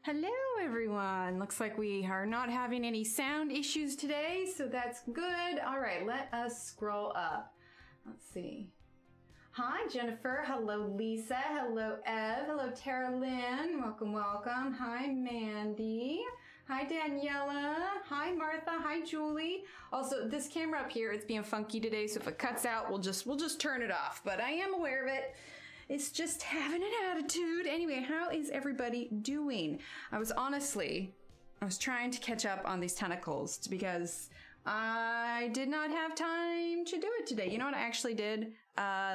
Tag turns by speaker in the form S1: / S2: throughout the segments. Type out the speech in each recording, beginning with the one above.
S1: Hello everyone. Looks like we are not having any sound issues today, so that's good. All right, let us scroll up. Let's see. Hi Jennifer, hello Lisa, hello Ev, hello Tara Lynn, welcome, welcome. Hi Mandy, hi Daniela, hi Martha, hi Julie. Also, this camera up here, it's being funky today, so if it cuts out, we'll just turn it off, but I am aware of it. It's just having an attitude. Anyway, how is everybody doing? I was trying to catch up on these tentacles because I did not have time to do it today. You know what I actually did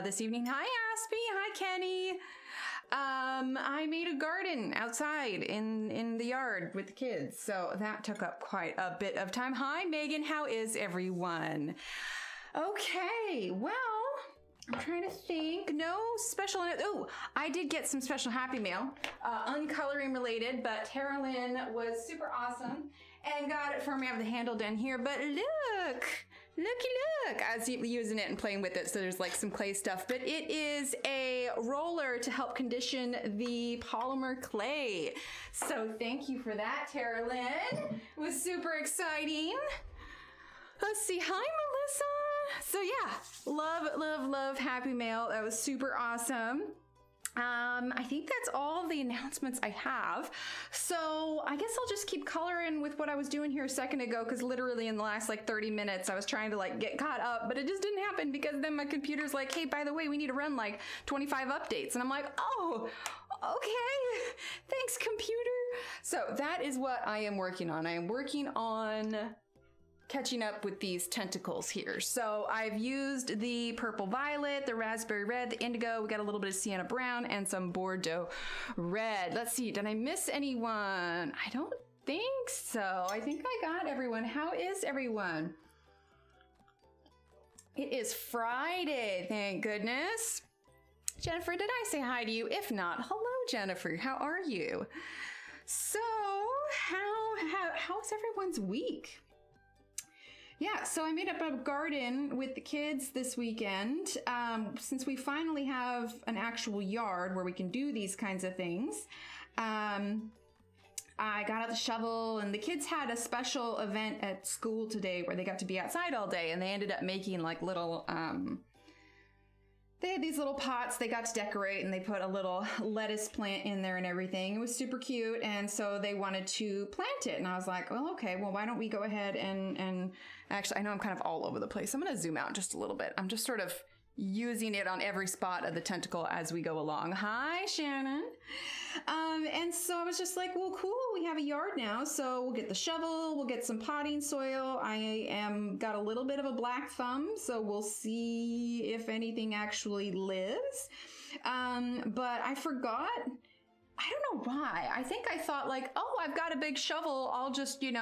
S1: this evening? Hi, Aspie. Hi, Kenny. I made a garden outside in the yard with the kids. So that took up quite a bit of time. Hi, Megan. How is everyone? Okay, well, I'm trying to think. No special. Oh, I did get some special happy mail, uncoloring related, but Tara Lynn was super awesome and got it for me. I have the handle down here, but look. I was using it and playing with it, so there's like some clay stuff, but it is a roller to help condition the polymer clay. So thank you for that, Tara Lynn. It was super exciting. Let's see. Hi, Melissa. So yeah, love Happy Mail. That was super awesome. I think that's all the announcements I have. So I guess I'll just keep coloring with what I was doing here a second ago, because literally in the last like 30 minutes I was trying to like get caught up, but it just didn't happen because then my computer's like, hey, by the way, we need to run like 25 updates. And I'm like, oh, okay, thanks computer. So that is what I am working on. I am working on catching up with these tentacles here. So I've used the purple violet, the raspberry red, the indigo, we got a little bit of sienna brown and some Bordeaux red. Let's see, did I miss anyone? I don't think so. I think I got everyone. How is everyone? It is Friday, thank goodness. Jennifer, did I say hi to you? If not, hello Jennifer, how are you? So, how's everyone's week? Yeah, so I made up a garden with the kids this weekend. Since we finally have an actual yard where we can do these kinds of things, I got out the shovel, and the kids had a special event at school today where they got to be outside all day, and they ended up making like little, they had these little pots they got to decorate, and they put a little lettuce plant in there and everything. It was super cute, and so they wanted to plant it. And I was like, well, okay, well, why don't we go ahead and actually, I know I'm kind of all over the place. I'm going to zoom out just a little bit. I'm just sort of using it on every spot of the tentacle as we go along. Hi, Shannon. And so I was just like, well, cool, we have a yard now, so we'll get the shovel, we'll get some potting soil. I got a little bit of a black thumb, so we'll see if anything actually lives. But I forgot, I don't know why. I think I thought like, oh, I've got a big shovel. I'll just, dig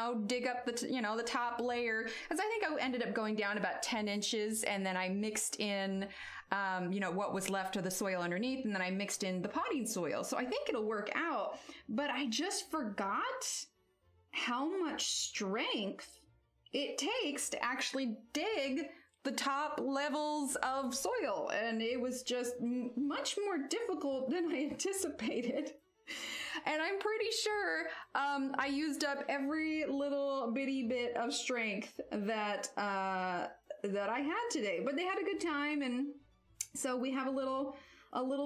S1: up the top layer. Because I think I ended up going down about 10 inches, and then I mixed in, what was left of the soil underneath, and then I mixed in the potting soil. So I think it'll work out. But I just forgot how much strength it takes to actually dig the top levels of soil. And it was just much more difficult than I anticipated. And I'm pretty sure I used up every little bitty bit of strength that I had today. But they had a good time, and so we have a little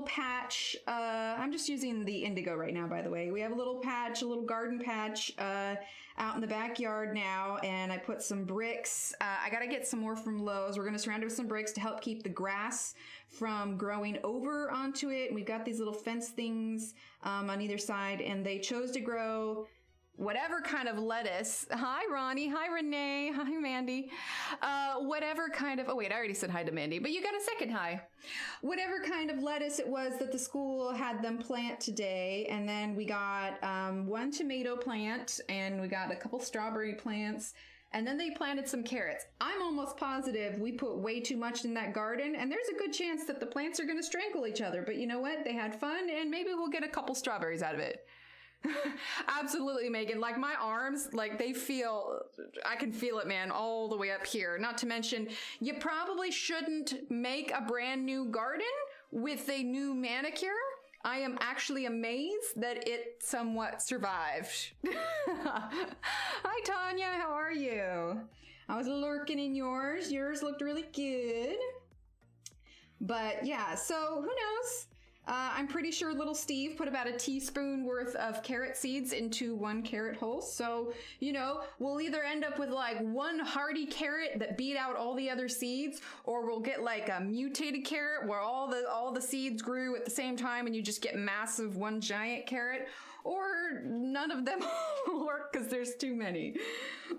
S1: patch. I'm just using the indigo right now, by the way. We have a little patch, a little garden patch out in the backyard now, and I put some bricks. I gotta get some more from Lowe's. We're gonna surround it with some bricks to help keep the grass from growing over onto it. And we've got these little fence things on either side, and they chose to grow whatever kind of lettuce. Hi, Ronnie. Hi, Renee. Hi, Mandy. Whatever kind of, oh wait, I already said hi to Mandy, but you got a second hi. Whatever kind of lettuce it was that the school had them plant today. And then we got one tomato plant, and we got a couple strawberry plants, and then they planted some carrots. I'm almost positive we put way too much in that garden, and there's a good chance that the plants are gonna strangle each other. But you know what? They had fun, and maybe we'll get a couple strawberries out of it. Absolutely, Megan. Like my arms, like they feel, I can feel it, man, all the way up here. Not to mention, you probably shouldn't make a brand new garden with a new manicure I am actually amazed that it somewhat survived. Hi, Tanya. How are you? I was lurking in yours. Yours looked really good. But yeah, so who knows? I'm pretty sure little Steve put about a teaspoon worth of carrot seeds into 1 carrot hole. So, you know, we'll either end up with like one hardy carrot that beat out all the other seeds, or we'll get like a mutated carrot where all the seeds grew at the same time and you just get massive one giant carrot, or none of them will work because there's too many.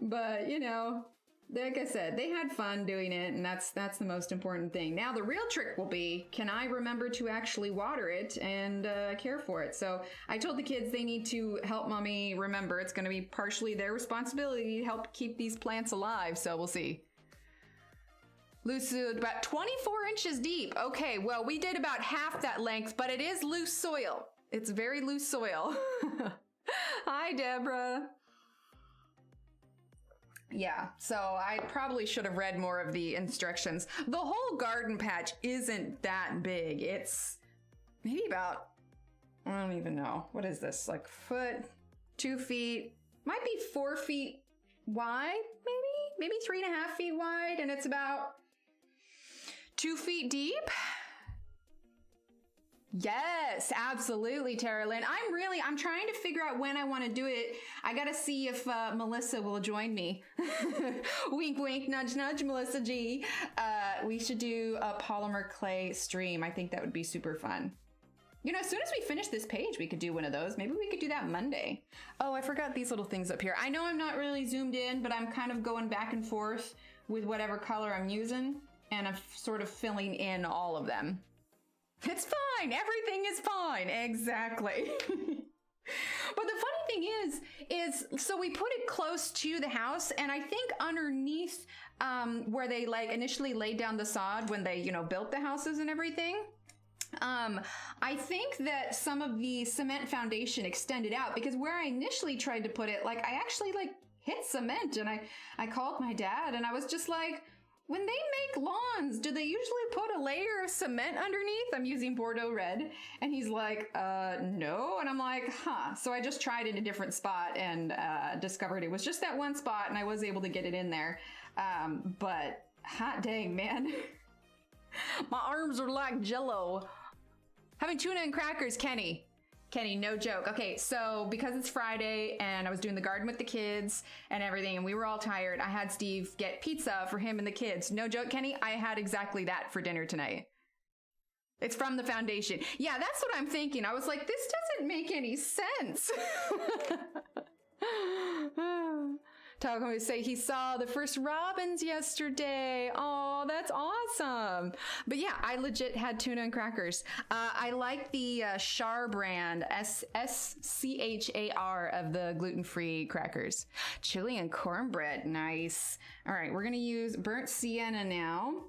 S1: But, you know, like I said, they had fun doing it, and that's the most important thing. Now, the real trick will be, can I remember to actually water it and care for it? So I told the kids they need to help mommy remember. It's going to be partially their responsibility to help keep these plants alive, so we'll see. Loose, about 24 inches deep. Okay, well, we did about half that length, but it is loose soil. It's very loose soil. Hi, Deborah. Yeah, so I probably should have read more of the instructions. The whole garden patch isn't that big. It's maybe about, I don't even know. What is this? Like foot, 2 feet, might be 4 feet wide, maybe 3.5 feet wide. And it's about 2 feet deep. Yes, absolutely, Tara Lynn. I'm trying to figure out when I want to do it. I got to see if Melissa will join me. Wink, wink, nudge, nudge, Melissa G. We should do a polymer clay stream. I think that would be super fun. You know, as soon as we finish this page, we could do one of those. Maybe we could do that Monday. Oh, I forgot these little things up here. I know I'm not really zoomed in, but I'm kind of going back and forth with whatever color I'm using, and I'm sort of filling in all of them. It's fine. Everything is fine. Exactly. But the funny thing is so we put it close to the house, and I think underneath where they like initially laid down the sod when they, you know, built the houses and everything. I think that some of the cement foundation extended out, because where I initially tried to put it, like I actually like hit cement, and I called my dad and I was just like, when they make lawns, do they usually put a layer of cement underneath? I'm using Bordeaux red. And he's like, no. And I'm like, huh. So I just tried it in a different spot and discovered it was just that one spot, and I was able to get it in there. But hot dang, man. My arms are like jello. Having tuna and crackers, Kenny. Kenny, no joke. Okay, so because it's Friday and I was doing the garden with the kids and everything, and we were all tired, I had Steve get pizza for him and the kids. No joke, Kenny, I had exactly that for dinner tonight. It's from the foundation. Yeah, that's what I'm thinking. I was like, this doesn't make any sense. Talcum would say he saw the first robins yesterday. Oh, that's awesome. But yeah, I legit had tuna and crackers. I like the Char brand, SCHAR of the gluten-free crackers. Chili and cornbread, nice. All right, we're gonna use burnt sienna now.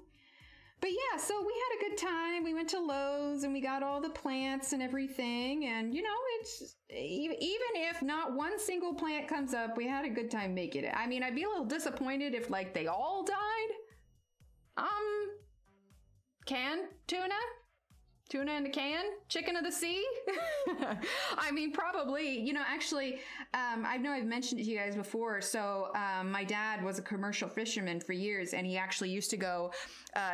S1: But yeah, so we had a good time. We went to Lowe's and we got all the plants and everything. And, you know, it's even if not one single plant comes up, we had a good time making it. I mean, I'd be a little disappointed if, like, they all died. Canned tuna? Tuna in a can? Chicken of the sea? I mean, probably, you know, actually, I know I've mentioned it to you guys before. So my dad was a commercial fisherman for years, and he actually used to go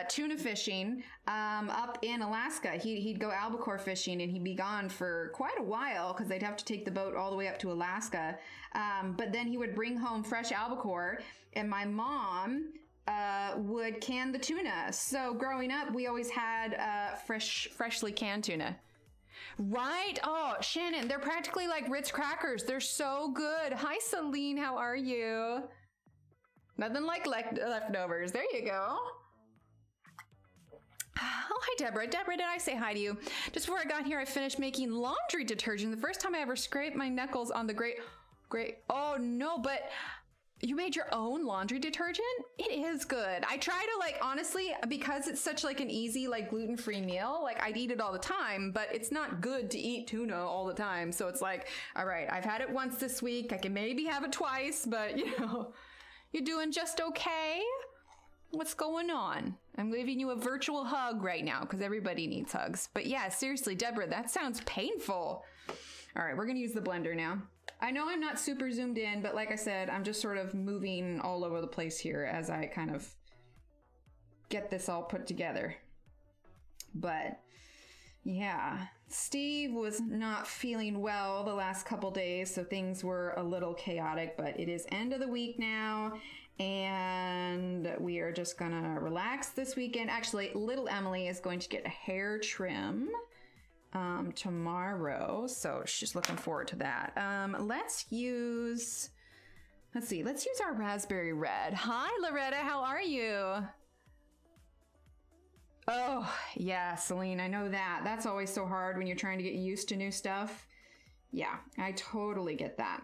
S1: tuna fishing up in Alaska. He'd go albacore fishing, and he'd be gone for quite a while because they'd have to take the boat all the way up to Alaska. But then he would bring home fresh albacore, and my mom would can the tuna. So growing up, we always had freshly canned tuna. Right? Oh, Shannon, they're practically like Ritz crackers. They're so good. Hi, Celine. How are you? Nothing like leftovers. There you go. Oh, hi, Deborah. Deborah, did I say hi to you? Just before I got here, I finished making laundry detergent. The first time I ever scraped my knuckles on the great. Oh, no, but you made your own laundry detergent? It is good. I try to, like, honestly, because it's such like an easy, like, gluten-free meal, like I'd eat it all the time, but it's not good to eat tuna all the time. So it's like, all right, I've had it once this week. I can maybe have it twice, but you know, you're doing just okay. What's going on? I'm giving you a virtual hug right now because everybody needs hugs. But yeah, seriously, Deborah, that sounds painful. All right, we're going to use the blender now. I know I'm not super zoomed in, but like I said, I'm just sort of moving all over the place here as I kind of get this all put together. But yeah, Steve was not feeling well the last couple days, so things were a little chaotic, but it is end of the week now, and we are just gonna relax this weekend. Actually, little Emily is going to get a hair trim tomorrow, so she's looking forward to that. Let's use our raspberry red. Hi, Loretta, how are you? Oh, yeah, Celine, I know that. That's always so hard when you're trying to get used to new stuff. Yeah, I totally get that.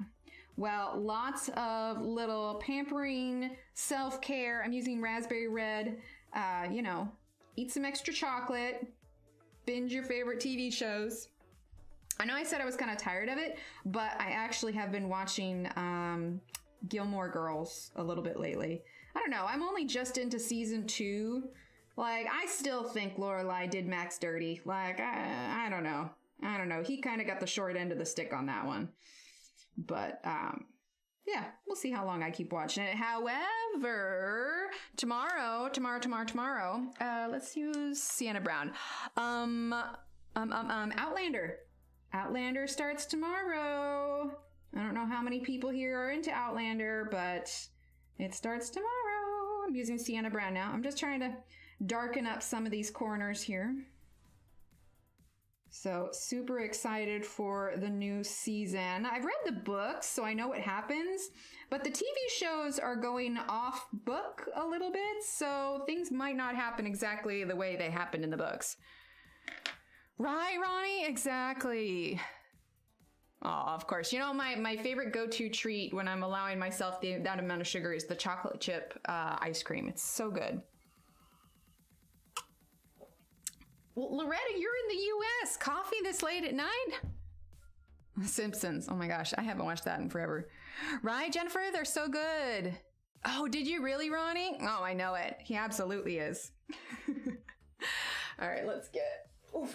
S1: Well, lots of little pampering, self-care. I'm using raspberry red. You know, eat some extra chocolate, binge your favorite TV shows. I know I said I was kind of tired of it, but I actually have been watching Gilmore Girls a little bit lately. I don't know, I'm only just into season 2. Like, I still think Lorelai did Max dirty. Like, I don't know. I don't know. He kind of got the short end of the stick on that one. But, yeah, we'll see how long I keep watching it. However, tomorrow, let's use Sienna Brown. Outlander. Outlander starts tomorrow. I don't know how many people here are into Outlander, but it starts tomorrow. I'm using Sienna Brown now. I'm just trying to darken up some of these corners here. So super excited for the new season. I've read the books, so I know what happens, but the TV shows are going off book a little bit, so things might not happen exactly the way they happened in the books. Right, Ronnie? Exactly. Oh, of course. You know, my favorite go-to treat when I'm allowing myself that amount of sugar is the chocolate chip ice cream. It's so good. Well, Loretta, you're in the U.S. Coffee this late at night? Simpsons. Oh my gosh, I haven't watched that in forever. Right, Jennifer? They're so good. Oh, did you really, Ronnie? Oh, I know it. He absolutely is. All right, let's get our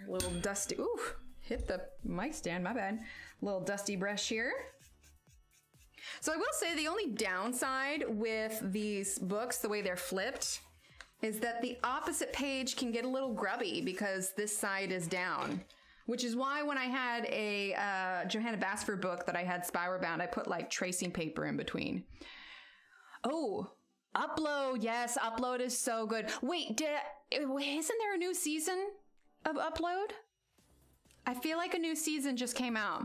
S1: little dusty. Oof, hit the mic stand. My bad. Little dusty brush here. So I will say the only downside with these books, the way they're flipped, is that the opposite page can get a little grubby because this side is down, which is why when I had a Johanna Basford book that I had spiral bound, I put like tracing paper in between. Oh, Upload. Yes, Upload is so good. Wait, isn't there a new season of Upload? I feel like a new season just came out.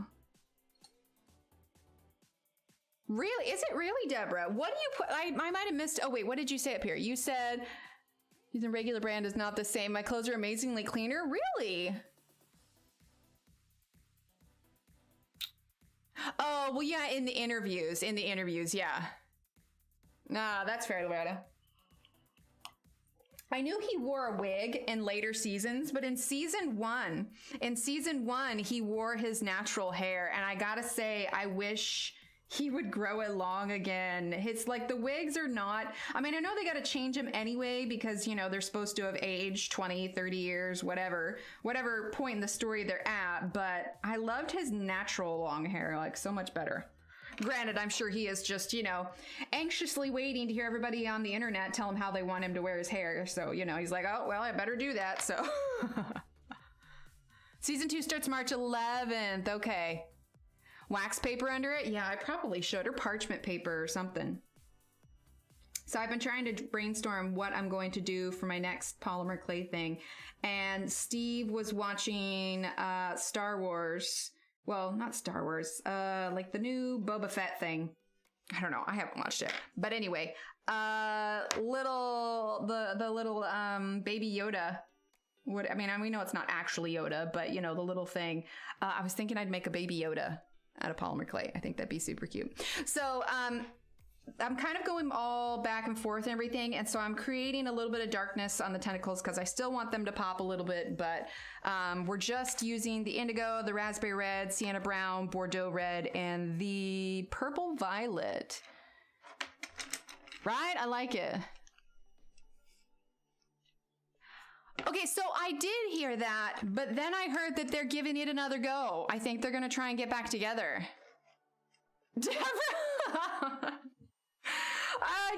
S1: Really? Is it really, Deborah? What do you put? I might have missed. Oh, wait, what did you say up here? You said using regular brand is not the same. My clothes are amazingly cleaner. Really? Oh, well, yeah, in the interviews, yeah. Nah, that's fair, Loretta. I knew he wore a wig in later seasons, but in season one, he wore his natural hair. And I gotta say, I wish he would grow it long again. It's like the wigs are not, I mean, I know they got to change him anyway because, you know, they're supposed to have aged 20, 30 years, whatever point in the story they're at. But I loved his natural long hair, like so much better. Granted, I'm sure he is just, you know, anxiously waiting to hear everybody on the internet tell him how they want him to wear his hair. So, you know, he's like, oh, well, I better do that. So season 2 starts March 11th. Okay. Wax paper under it? Yeah, I probably should, or parchment paper or something. So I've been trying to brainstorm what I'm going to do for my next polymer clay thing. And Steve was watching Star Wars. Well, not Star Wars, like the new Boba Fett thing. I don't know, I haven't watched it. But anyway, the little baby Yoda. I mean, we know it's not actually Yoda, but you know, the little thing. I was thinking I'd make a baby Yoda out of polymer clay. I think that'd be super cute. So I'm kind of going all back and forth and everything, and so I'm creating a little bit of darkness on the tentacles because I still want them to pop a little bit, but we're just using the indigo, the raspberry red, sienna brown, bordeaux red, and the purple violet. Right? I like it. Okay, so I did hear that, but then I heard that they're giving it another go. I think they're gonna try and get back together. Deborah!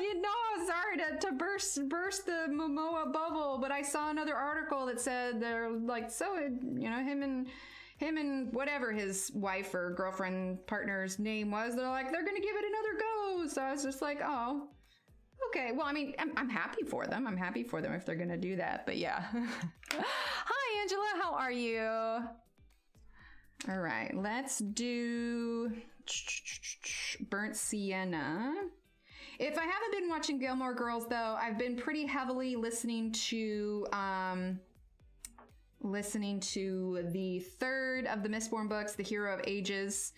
S1: You know, sorry to burst the Momoa bubble, but I saw another article that said they're like, so, you know, him and whatever his wife or girlfriend partner's name was, they're like, they're gonna give it another go. So I was just like, oh, okay. Well, I mean, I'm happy for them. I'm happy for them if they're gonna do that, but yeah. Hi, Angela, how are you? All right, let's do Burnt Sienna. If I haven't been watching Gilmore Girls, though, I've been pretty heavily listening to the third of the Mistborn books, The Hero of Ages.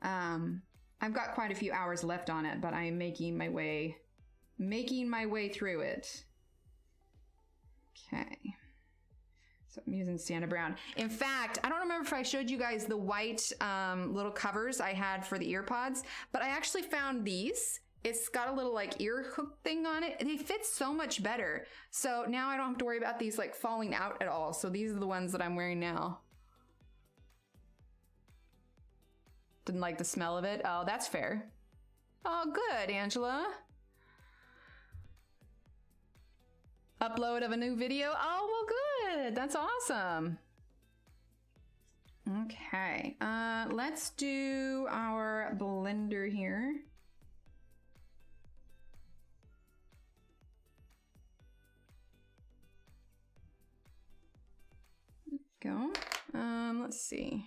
S1: I've got quite a few hours left on it, but I am making my way through it. Okay. So I'm using Sienna Brown. In fact, I don't remember if I showed you guys the white little covers I had for the earpods, but I actually found these. It's got a little like ear hook thing on it. They fit so much better. So now I don't have to worry about these like falling out at all. So these are the ones that I'm wearing now. Didn't like the smell of it. Oh, that's fair. Oh, good, Angela. Upload of a new video. Oh, well, good. That's awesome. Okay. Let's do our blender here. Go. Let's see.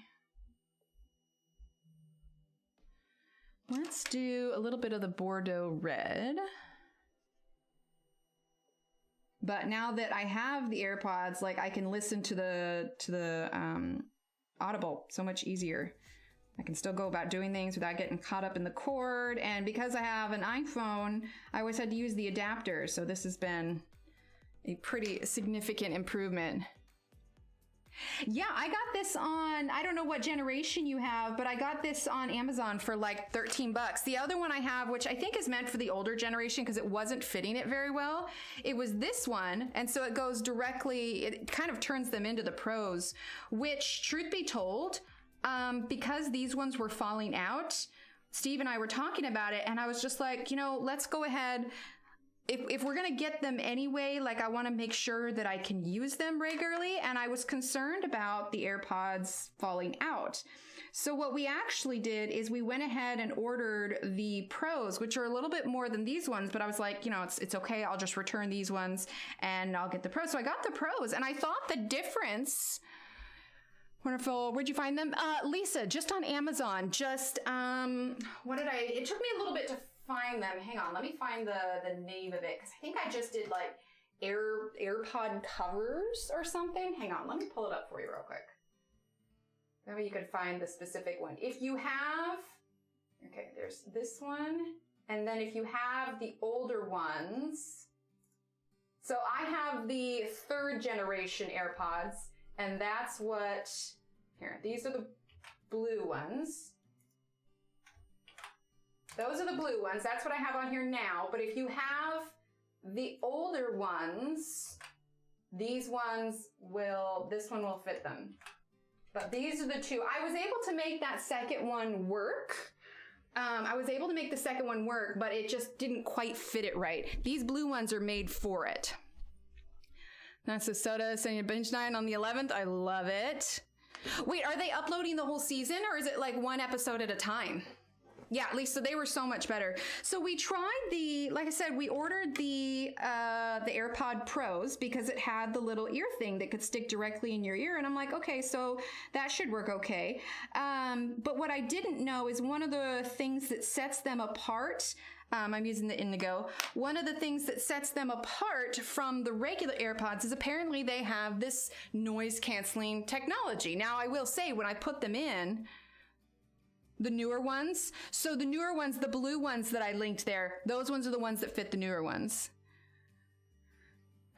S1: Let's do a little bit of the Bordeaux red. But now that I have the AirPods, like I can listen to the Audible so much easier. I can still go about doing things without getting caught up in the cord. And because I have an iPhone, I always had to use the adapter. So this has been a pretty significant improvement. Yeah, I got this on, I don't know what generation you have, but I got this on Amazon for like 13 bucks. The other one I have, which I think is meant for the older generation because it wasn't fitting it very well, it was this one. And so it goes directly, it kind of turns them into the pros, which truth be told, because these ones were falling out, Steve and I were talking about it and I was just like, you know, let's go ahead. If we're going to get them anyway, like I want to make sure that I can use them regularly. And I was concerned about the AirPods falling out. So what we actually did is we went ahead and ordered the Pros, which are a little bit more than these ones. But I was like, you know, it's okay. I'll just return these ones and I'll get the Pros. So I got the Pros and I thought the difference... Wonderful. Where'd you find them? Lisa, just on Amazon. Just, it took me a little bit to find them. Hang on, let me find the name of it because I think I just did like AirPod covers or something. Hang on, let me pull it up for you real quick. Maybe you could find the specific one. If you have, okay, there's this one, and then if you have the older ones, so I have the 3rd generation AirPods, and that's what, here, these are the blue ones. Those are the blue ones. That's what I have on here now. But if you have the older ones, this one will fit them. But these are the two. I was able to make that second one work. I was able to make the second one work, but it just didn't quite fit it right. These blue ones are made for it. That's the soda sending a binge night on the 11th. I love it. Wait, are they uploading the whole season or is it like one episode at a time? Yeah, at least so they were so much better. So we tried like I said, we ordered the AirPod Pros because it had the little ear thing that could stick directly in your ear. And I'm like, okay, so that should work okay. But what I didn't know is one of the things that sets them apart, I'm using the Indigo. One of the things that sets them apart from the regular AirPods is apparently they have this noise canceling technology. Now I will say when I put them in, the newer ones. So the newer ones, the blue ones that I linked there, those ones are the ones that fit the newer ones.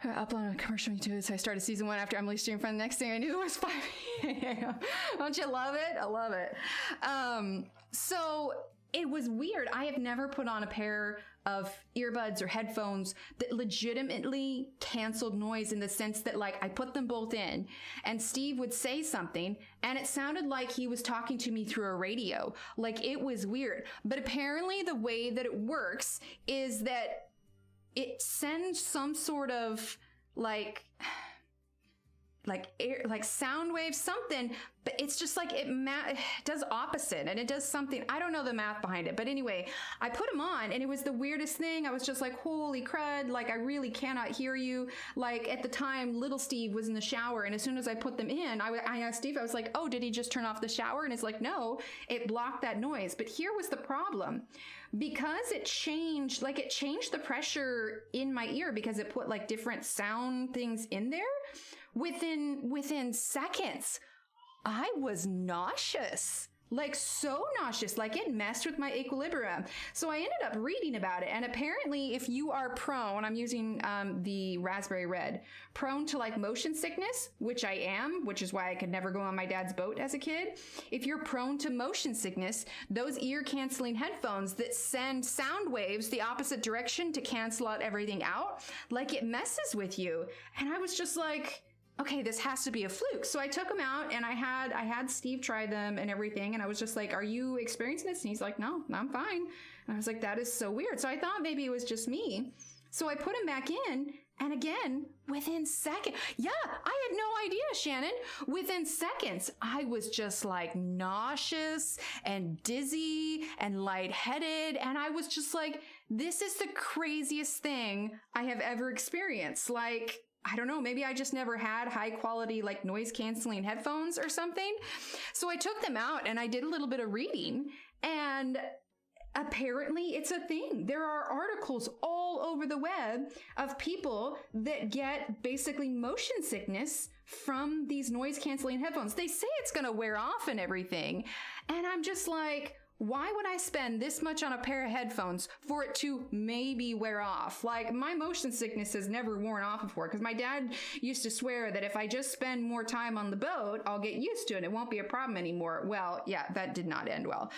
S1: Upload a commercial YouTube. So I started season 1 after Emily's stream from the next thing I knew it was 5 a.m. Don't you love it? I love it. So it was weird. I have never put on a pair of earbuds or headphones that legitimately canceled noise, in the sense that, like, I put them both in and Steve would say something and it sounded like he was talking to me through a radio. Like, it was weird. But apparently the way that it works is that it sends some sort of like sound waves, something, but it's just like it does opposite, and it does something. I don't know the math behind it, but anyway, I put them on and it was the weirdest thing. I was just like, holy crud, like I really cannot hear you. Like at the time, little Steve was in the shower, and as soon as I put them in, I asked Steve, I was like, oh, did he just turn off the shower? And it's like, no, it blocked that noise. But here was the problem. Because it changed the pressure in my ear, because it put like different sound things in there. Within seconds, I was nauseous. Like, so nauseous, like it messed with my equilibrium. So I ended up reading about it. And apparently if you are prone, I'm using the Raspberry Red, prone to like motion sickness, which I am, which is why I could never go on my dad's boat as a kid. If you're prone to motion sickness, those ear canceling headphones that send sound waves the opposite direction to cancel out everything out, like it messes with you. And I was just like, okay, this has to be a fluke. So I took them out and I had Steve try them and everything. And I was just like, are you experiencing this? And he's like, no, I'm fine. And I was like, that is so weird. So I thought maybe it was just me. So I put him back in, and again, within seconds, yeah, I had no idea, Shannon. Within seconds, I was just like nauseous and dizzy and lightheaded. And I was just like, this is the craziest thing I have ever experienced. Like, I don't know, maybe I just never had high quality like noise canceling headphones or something. So I took them out and I did a little bit of reading, and apparently it's a thing. There are articles all over the web of people that get basically motion sickness from these noise canceling headphones. They say it's going to wear off and everything. And I'm just like, why would I spend this much on a pair of headphones for it to maybe wear off? Like, my motion sickness has never worn off before, because my dad used to swear that if I just spend more time on the boat, I'll get used to it. It won't be a problem anymore. Well, yeah, that did not end well.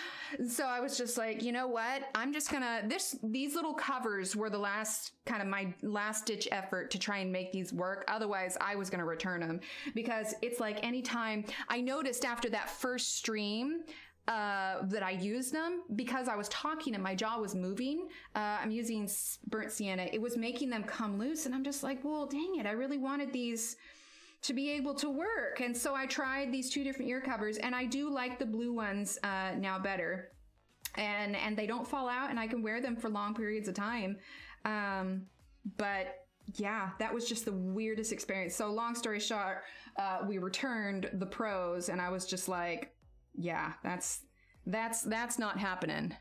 S1: So I was just like, you know what? I'm just gonna, these little covers were the last, kind of my last ditch effort to try and make these work. Otherwise, I was gonna return them, because it's like anytime I noticed after that first stream, that I used them, because I was talking and my jaw was moving. I'm using burnt sienna. It was making them come loose. And I'm just like, well, dang it. I really wanted these to be able to work. And so I tried these two different ear covers, and I do like the blue ones now better. And they don't fall out, and I can wear them for long periods of time. But yeah, that was just the weirdest experience. So long story short, we returned the pros, and I was just like, yeah, that's not happening.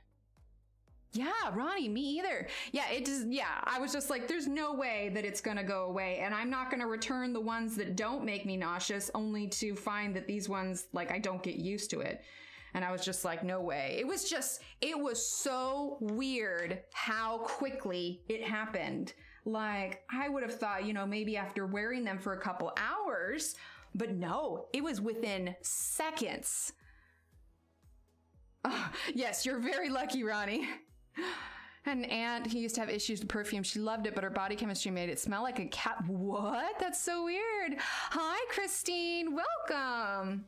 S1: Yeah, Ronnie, me either. Yeah, it just, yeah, I was just like, there's no way that it's gonna go away, and I'm not gonna return the ones that don't make me nauseous, only to find that these ones, like, I don't get used to it. And I was just like, no way. It was so weird how quickly it happened. Like, I would have thought, you know, maybe after wearing them for a couple hours, but no, it was within seconds. Oh, yes, you're very lucky, Ronnie. An aunt who used to have issues with perfume. She loved it, but her body chemistry made it smell like a cat. What? That's so weird. Hi, Christine. Welcome.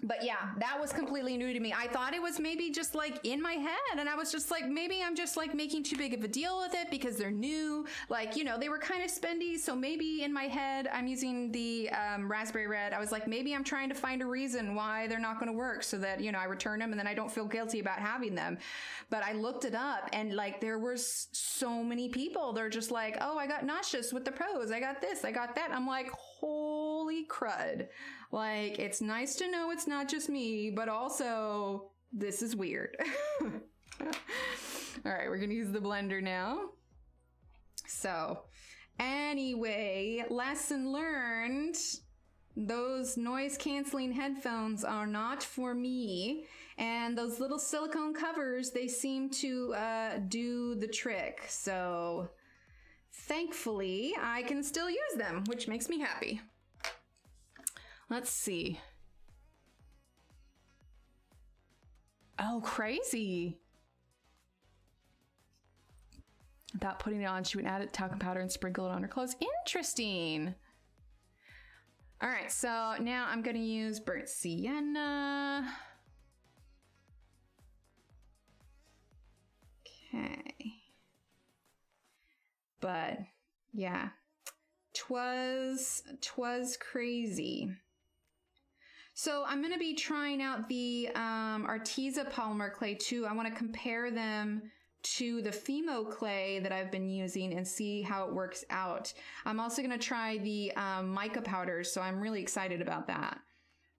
S1: But yeah, that was completely new to me. I thought it was maybe just like in my head, and I was just like, maybe I'm just like making too big of a deal with it because they're new. Like, you know, they were kind of spendy. So maybe in my head, I'm using the Raspberry Red. I was like, maybe I'm trying to find a reason why they're not going to work, so that, you know, I return them and then I don't feel guilty about having them. But I looked it up, and like, there was so many people. They're just like, oh, I got nauseous with the pros. I got this, I got that. I'm like, holy crud. Like, it's nice to know it's not just me, but also this is weird. All right, we're gonna use the blender now. So anyway, lesson learned. Those noise canceling headphones are not for me. And those little silicone covers, they seem to do the trick. So thankfully, I can still use them, which makes me happy. Let's see. Oh, crazy. Without putting it on, she would add it talcum powder and sprinkle it on her clothes. Interesting. All right, so now I'm gonna use burnt sienna. Okay. But yeah, twas crazy. So I'm gonna be trying out the Arteza polymer clay too. I wanna compare them to the Fimo clay that I've been using and see how it works out. I'm also gonna try the mica powders, so I'm really excited about that.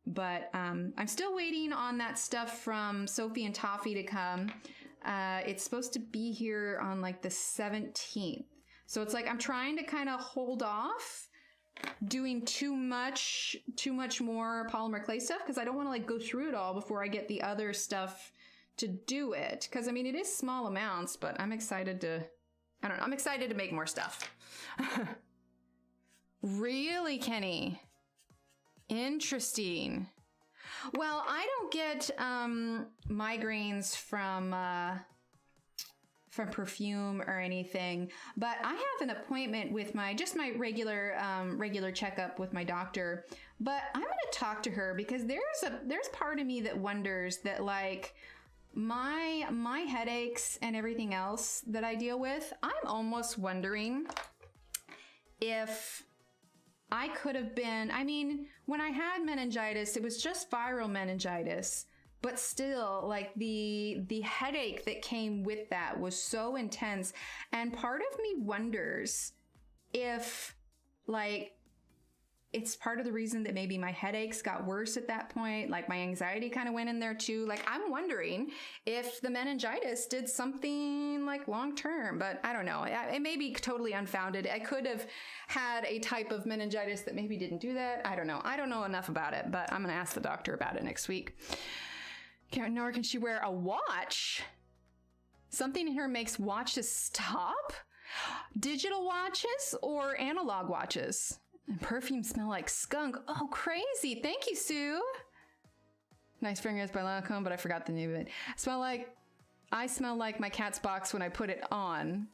S1: But I'm still waiting on that stuff from Sophie and Toffee to come. It's supposed to be here on like the 17th. So it's like I'm trying to kind of hold off doing too much more polymer clay stuff because I don't want to like go through it all before I get the other stuff to do it. Because I mean, it is small amounts, but I'm excited to, I don't know, I'm excited to make more stuff. Really, Kenny? Interesting. Well, I don't get migraines from perfume or anything, but I have an appointment with my regular checkup with my doctor. But I'm gonna talk to her because there's part of me that wonders that like my headaches and everything else that I deal with, I'm almost wondering if I could have been, I mean, when I had meningitis, it was just viral meningitis, but still like the headache that came with that was so intense. And part of me wonders if like, it's part of the reason that maybe my headaches got worse at that point. Like my anxiety kind of went in there too. Like I'm wondering if the meningitis did something like long term, but I don't know. It may be totally unfounded. I could have had a type of meningitis that maybe didn't do that. I don't know. I don't know enough about it, but I'm going to ask the doctor about it next week. Nor can she wear a watch? Something in her makes watches stop? Digital watches or analog watches? And perfume smell like skunk. Oh, crazy. Thank you, Sue. Nice Fingers by Lancome, but I forgot the name of it. I smell like my cat's box when I put it on.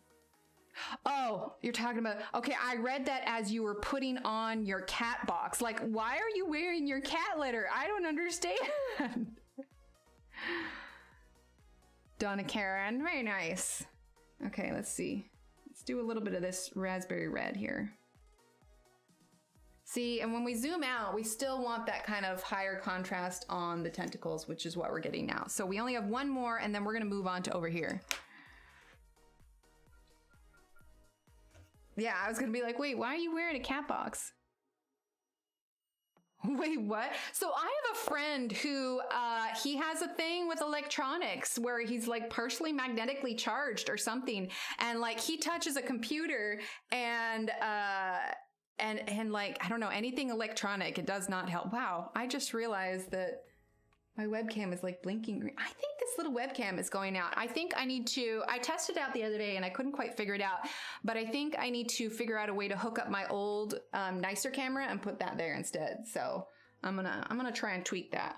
S1: Oh, you're talking about, okay, I read that as you were putting on your cat box. Like, why are you wearing your cat litter? I don't understand. Donna Caran, very nice. Okay, let's see. Let's do a little bit of this raspberry red here. See, and when we zoom out, we still want that kind of higher contrast on the tentacles, which is what we're getting now. So we only have one more, and then we're gonna move on to over here. Yeah, I was gonna be like, wait, why are you wearing a cat box? Wait, what? So I have a friend who, he has a thing with electronics where he's like partially magnetically charged or something. And like he touches a computer and like, I don't know, anything electronic, it does not help. Wow, I just realized that my webcam is like blinking green. I think this little webcam is going out. I think I need to, I tested it out the other day and I couldn't quite figure it out, but I think I need to figure out a way to hook up my old, nicer camera and put that there instead. So I'm gonna try and tweak that.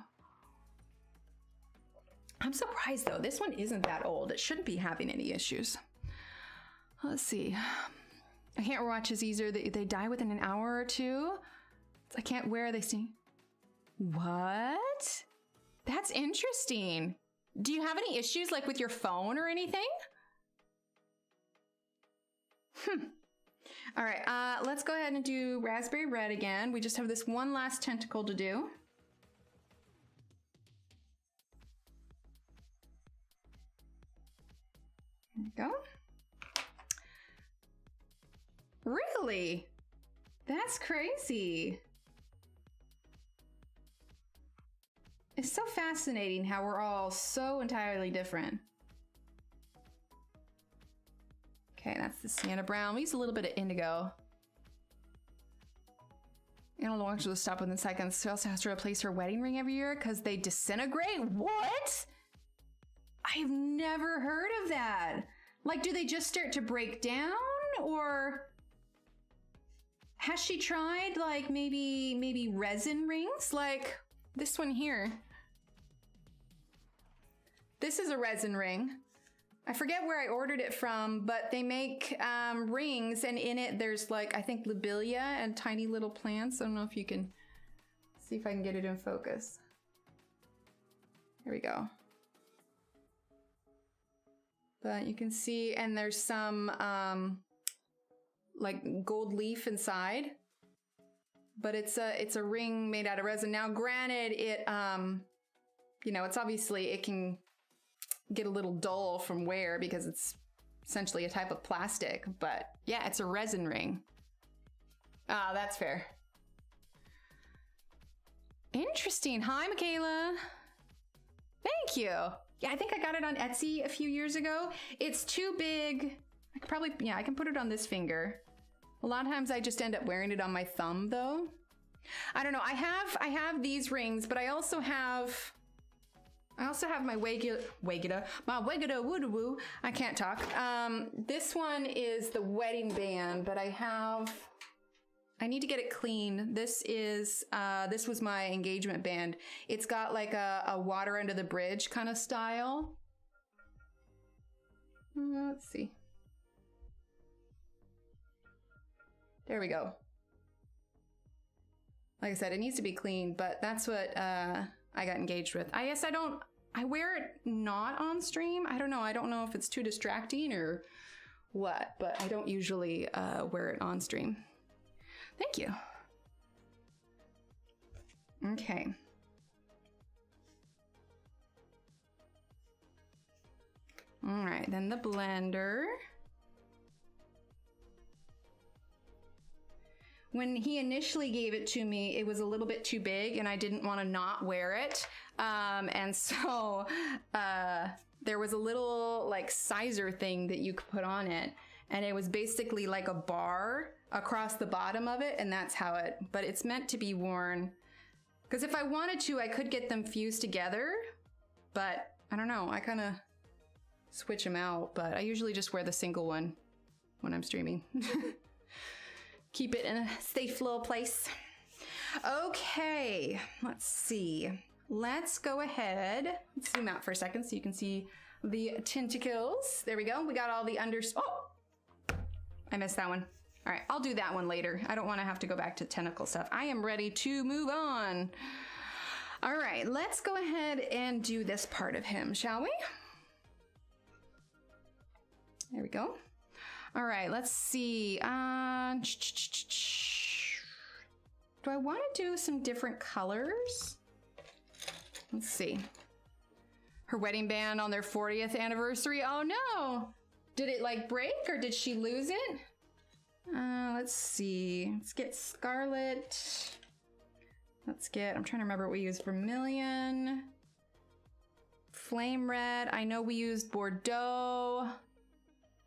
S1: I'm surprised though, this one isn't that old. It shouldn't be having any issues. Let's see. I can't wear watches either. They die within an hour or two. I can't wear, they see. What? That's interesting. Do you have any issues like with your phone or anything? All right, let's go ahead and do raspberry red again. We just have this one last tentacle to do. There we go. Really? That's crazy. It's so fascinating how we're all so entirely different. Okay, that's the sienna brown. We use a little bit of indigo. Anna wants to stop within seconds. She also has to replace her wedding ring every year because they disintegrate. What? I've never heard of that. Like, do they just start to break down, or has she tried like maybe resin rings like this one here? This is a resin ring. I forget where I ordered it from, but they make rings, and in it there's like, I think, lobelia and tiny little plants. I don't know if you can see if I can get it in focus. Here we go. But you can see, and there's some like gold leaf inside. But it's a ring made out of resin. Now, granted, it you know, it's obviously, it can get a little dull from wear because it's essentially a type of plastic, but yeah, it's a resin ring. Ah, that's fair. Interesting. Hi, Michaela. Thank you. Yeah, I think I got it on Etsy a few years ago. It's too big. I could probably, yeah, I can put it on this finger. A lot of times I just end up wearing it on my thumb though. I don't know. I have these rings, but I also have my Wegida Woodoo. I can't talk. This one is the wedding band, but I need to get it clean. This was my engagement band. It's got like a water under the bridge kind of style. Let's see. There we go. Like I said, it needs to be clean, but that's what I got engaged with. I guess I wear it not on stream. I don't know. I don't know if it's too distracting or what, but I don't usually wear it on stream. Thank you. Okay. All right, then the blender. When he initially gave it to me, it was a little bit too big and I didn't want to not wear it. And so there was a little like sizer thing that you could put on it. And it was basically like a bar across the bottom of it. And that's how but it's meant to be worn. Because if I wanted to, I could get them fused together. But I don't know, I kind of switch them out. But I usually just wear the single one when I'm streaming. Keep it in a safe little place. Okay, let's see. Let's go ahead. Let's zoom out for a second so you can see the tentacles. There we go. We got all the oh, I missed that one. All right, I'll do that one later. I don't want to have to go back to tentacle stuff. I am ready to move on. All right, let's go ahead and do this part of him, shall we? There we go. All right, let's see. Do I want to do some different colors? Let's see. Her wedding band on their 40th anniversary. Oh no! Did it like break or did she lose it? Let's see. Let's get scarlet. I'm trying to remember what we used. Vermilion. Flame red. I know we used Bordeaux.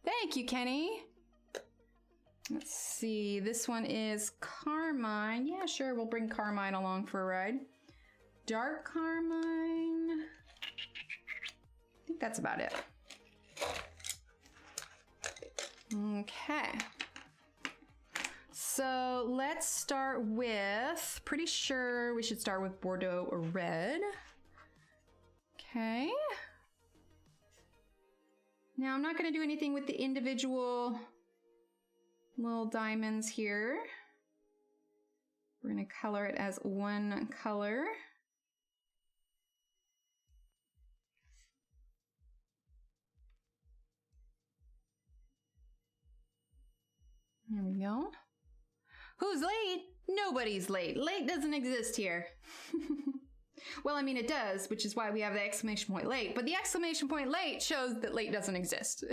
S1: Thank you, Kenny. Let's see, this one is carmine. Yeah, sure, we'll bring carmine along for a ride. Dark carmine. I think that's about it. Okay. So let's start with, pretty sure we should start with Bordeaux or red. Okay. Now I'm not going to do anything with the individual little diamonds here. We're going to color it as one color. There we go. Who's late? Nobody's late. Late doesn't exist here. Well, I mean, it does, which is why we have the exclamation point late, but the exclamation point late shows that late doesn't exist.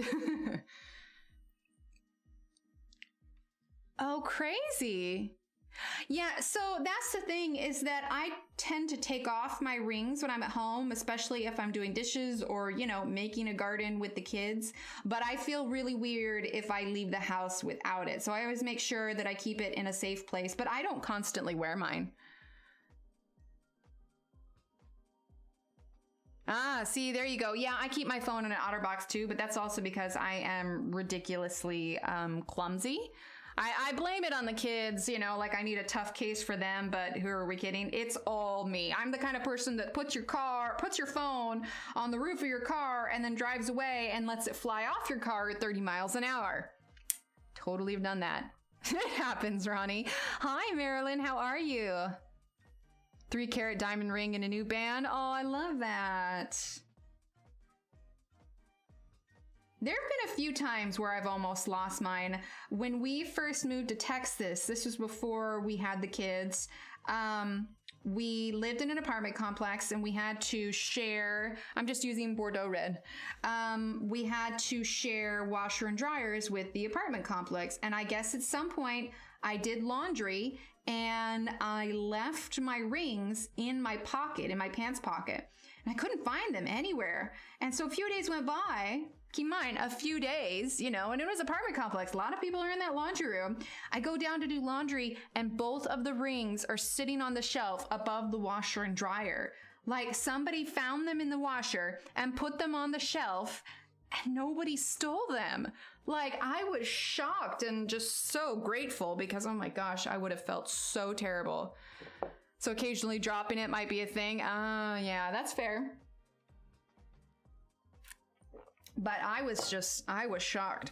S1: Oh, crazy. Yeah, so that's the thing is that I tend to take off my rings when I'm at home, especially if I'm doing dishes or, you know, making a garden with the kids. But I feel really weird if I leave the house without it. So I always make sure that I keep it in a safe place, but I don't constantly wear mine. Ah, see, there you go. Yeah, I keep my phone in an OtterBox too, but that's also because I am ridiculously clumsy. I blame it on the kids, you know, like I need a tough case for them, but who are we kidding? It's all me. I'm the kind of person that puts your phone on the roof of your car and then drives away and lets it fly off your car at 30 miles an hour. Totally have done that. It happens, Ronnie. Hi, Marilyn. How are you? 3-carat diamond ring in a new band. Oh, I love that. There have been a few times where I've almost lost mine. When we first moved to Texas, this was before we had the kids, we lived in an apartment complex and we had to share, I'm just using Bordeaux red. We had to share washer and dryers with the apartment complex. And I guess at some point I did laundry and I left my rings in my pocket, in my pants pocket, and I couldn't find them anywhere. And so a few days went by. Keep in mind, a few days, you know, and it was an apartment complex. A lot of people are in that laundry room. I go down to do laundry and both of the rings are sitting on the shelf above the washer and dryer. Like somebody found them in the washer and put them on the shelf and nobody stole them. Like I was shocked and just so grateful because, oh my gosh, I would have felt so terrible. So occasionally dropping it might be a thing. Yeah, that's fair. But I was shocked.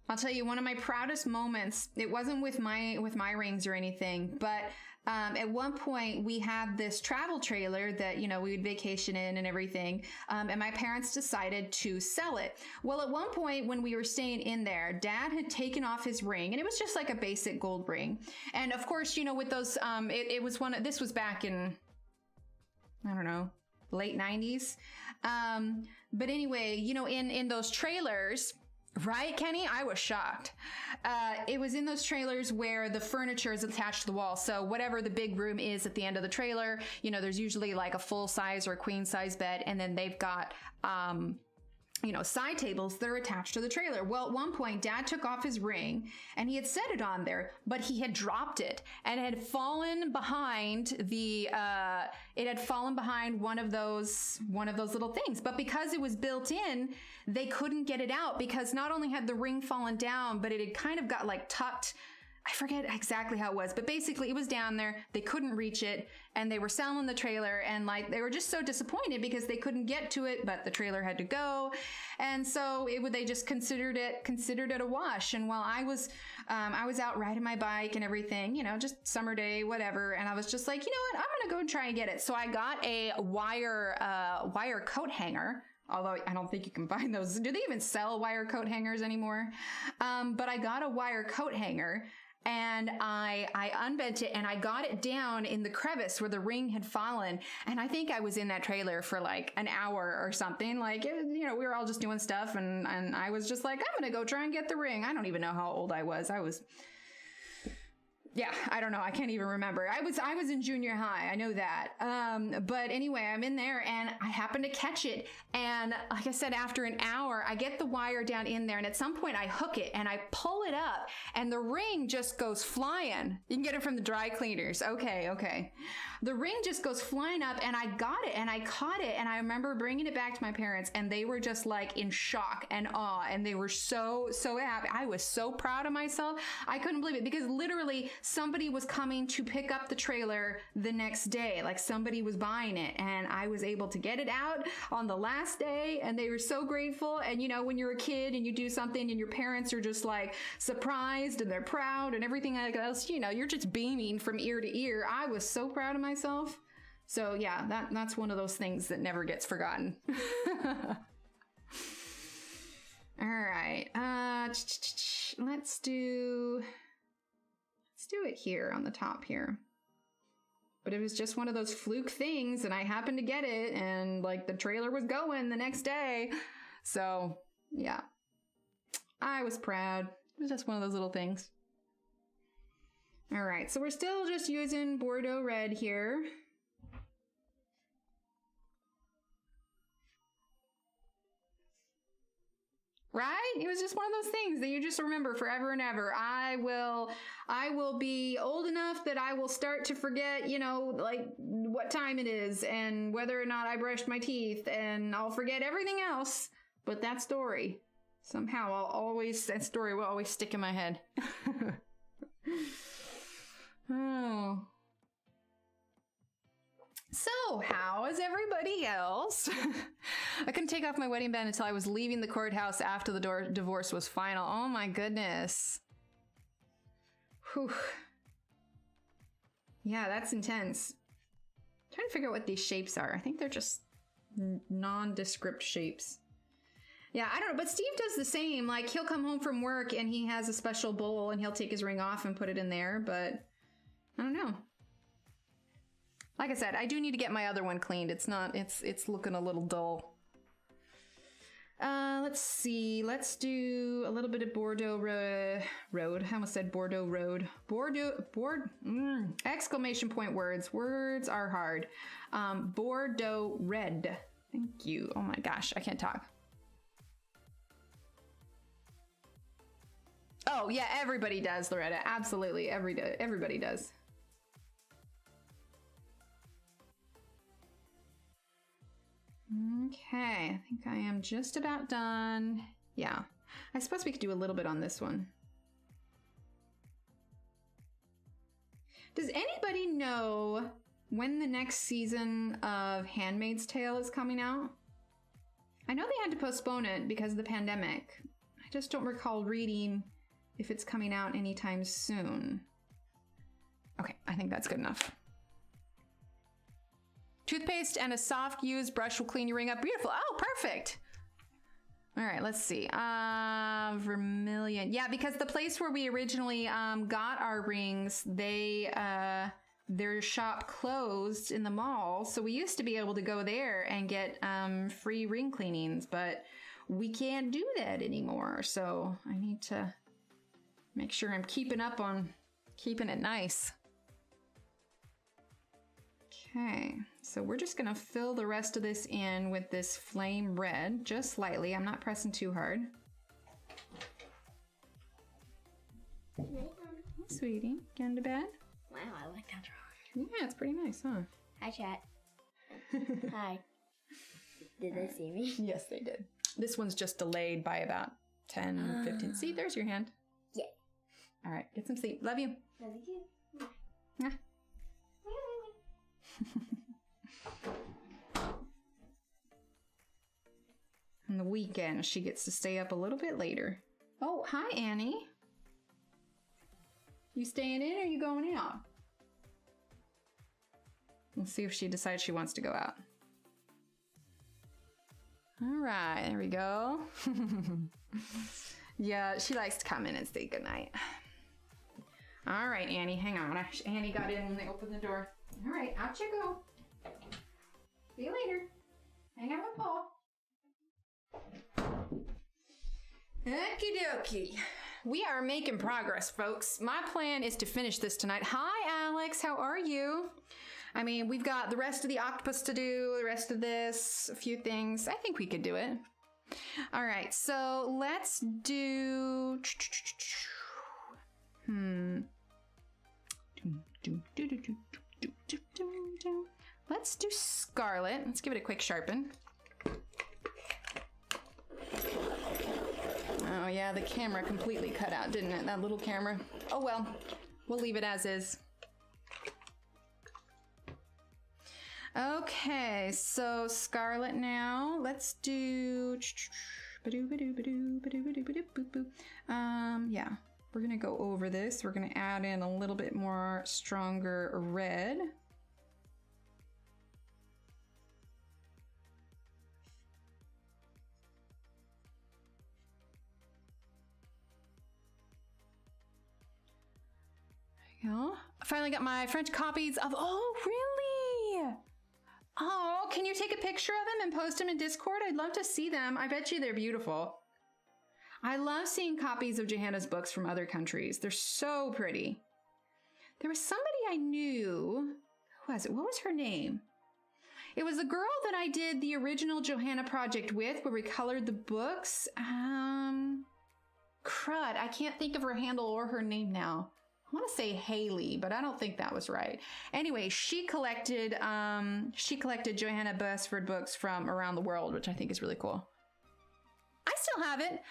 S1: I'll tell you, one of my proudest moments, it wasn't with my rings or anything, but at one point we had this travel trailer that, you know, we would vacation in and everything. And my parents decided to sell it. Well, at one point when we were staying in there, Dad had taken off his ring and it was just like a basic gold ring. And of course, you know, with those, this was back in, I don't know, late 90s. But anyway, you know, in those trailers, right, Kenny? I was shocked. It was in those trailers where the furniture is attached to the wall. So whatever the big room is at the end of the trailer, you know, there's usually like a full size or queen size bed. And then they've got, you know, side tables that are attached to the trailer. Well, at one point, Dad took off his ring and he had set it on there, but he had dropped it and it had fallen behind one of those little things. But because it was built in, they couldn't get it out because not only had the ring fallen down, but it had kind of got like tucked. I forget exactly how it was, but basically it was down there. They couldn't reach it and they were selling the trailer and like they were just so disappointed because they couldn't get to it, but the trailer had to go. And so they just considered it a wash. And while I was out riding my bike and everything, you know, just summer day, whatever. And I was just like, you know what, I'm going to go and try and get it. So I got a wire coat hanger. Although I don't think you can find those. Do they even sell wire coat hangers anymore? But I got a wire coat hanger and I unbent it and I got it down in the crevice where the ring had fallen. And I think I was in that trailer for like an hour or something. Like, you know, we were all just doing stuff and I was just like, I'm going to go try and get the ring. I don't even know how old I was. Yeah, I don't know. I can't even remember. I was in junior high. I know that. But anyway, I'm in there and I happen to catch it. And like I said, after an hour, I get the wire down in there. And at some point I hook it and I pull it up and the ring just goes flying. You can get it from the dry cleaners. Okay. The ring just goes flying up and I got it and I caught it. And I remember bringing it back to my parents and they were just like in shock and awe. And they were so happy. I was so proud of myself. I couldn't believe it because literally somebody was coming to pick up the trailer the next day. Like somebody was buying it and I was able to get it out on the last day and they were so grateful. And you know, when you're a kid and you do something and your parents are just like surprised and they're proud and everything else, you know, you're just beaming from ear to ear. I was so proud of myself. So yeah, that's one of those things that never gets forgotten. All right. Let's do it here on the top here. But it was just one of those fluke things and I happened to get it and like the trailer was going the next day. So yeah, I was proud. It was just one of those little things. All right, so we're still just using Bordeaux red here. Right? It was just one of those things that you just remember forever and ever. I will be old enough that I will start to forget, you know, like what time it is and whether or not I brushed my teeth and I'll forget everything else but that story. Somehow that story will always stick in my head. Oh. So, how is everybody else? I couldn't take off my wedding band until I was leaving the courthouse after the divorce was final. Oh my goodness. Whew. Yeah, that's intense. I'm trying to figure out what these shapes are. I think they're just nondescript shapes. Yeah, I don't know, but Steve does the same. Like, he'll come home from work and he has a special bowl and he'll take his ring off and put it in there, but I don't know. Like I said, I do need to get my other one cleaned. It's looking a little dull. Let's see. Let's do a little bit of Bordeaux road. I almost said Bordeaux road. Exclamation point words. Words are hard. Bordeaux red. Thank you. Oh my gosh, I can't talk. Oh yeah, everybody does, Loretta. Absolutely, everybody does. Okay, I think I am just about done. Yeah, I suppose we could do a little bit on this one. Does anybody know when the next season of Handmaid's Tale is coming out? I know they had to postpone it because of the pandemic. I just don't recall reading if it's coming out anytime soon. Okay, I think that's good enough. Toothpaste and a soft used brush will clean your ring up. Beautiful. Oh, perfect. All right, let's see. Vermilion. Yeah, because the place where we originally got our rings, their shop closed in the mall. So we used to be able to go there and get free ring cleanings, but we can't do that anymore. So I need to make sure I'm keeping up on keeping it nice. Okay, so we're just gonna fill the rest of this in with this flame red, just slightly. I'm not pressing too hard. Hey, sweetie, getting to bed?
S2: Wow, I like that drawing.
S1: Yeah, it's pretty nice, huh?
S2: Hi, chat. Hi. Did they see me?
S1: Yes, they did. This one's just delayed by about 10, 15. See, there's your hand.
S2: Yeah.
S1: All right, get some sleep. Love you.
S2: Love you too.
S1: Yeah. On the weekend, she gets to stay up a little bit later. Oh, hi, Annie. You staying in or you going out? Let's see if she decides she wants to go out. All right, there we go. Yeah, she likes to come in and say goodnight. All right, Annie, hang on. Annie got in when they opened the door. All right, out you go. See you later. Hang out with Paul. Okie dokie. We are making progress, folks. My plan is to finish this tonight. Hi, Alex. How are you? I mean, we've got the rest of the octopus to do, the rest of this, a few things. I think we could do it. All right, so let's do... Let's do Scarlet. Let's give it a quick sharpen. Oh yeah, the camera completely cut out, didn't it? That little camera. Oh well, we'll leave it as is. Okay, so Scarlet now. Let's do... yeah, we're gonna go over this. We're gonna add in a little bit more stronger red. There you go. I finally got my French copies of... Oh, really? Oh, can you take a picture of them and post them in Discord? I'd love to see them. I bet you they're beautiful. I love seeing copies of Johanna's books from other countries. They're so pretty. There was somebody I knew. Who was it? What was her name? It was the girl that I did the original Johanna project with, where we colored the books. Crud, I can't think of her handle or her name now. I want to say Haley, but I don't think that was right. Anyway, she collected Johanna Busford books from around the world, which I think is really cool. I still still have it.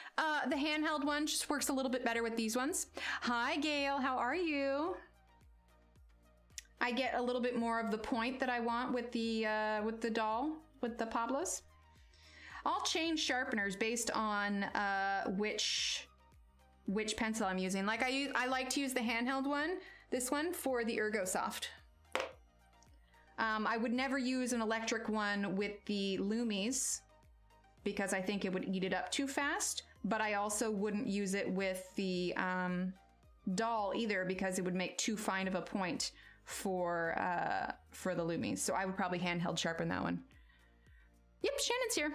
S1: The handheld one just works a little bit better with these ones. Hi, Gail. How are you? I get a little bit more of the point that I want with the doll, with the Pablos. I'll change sharpeners based on which pencil I'm using. Like I like to use the handheld one, this one, for the Ergosoft. I would never use an electric one with the Lumis because I think it would eat it up too fast, but I also wouldn't use it with the doll either because it would make too fine of a point for the Lumis. So I would probably handheld sharpen that one. Yep, Shannon's here.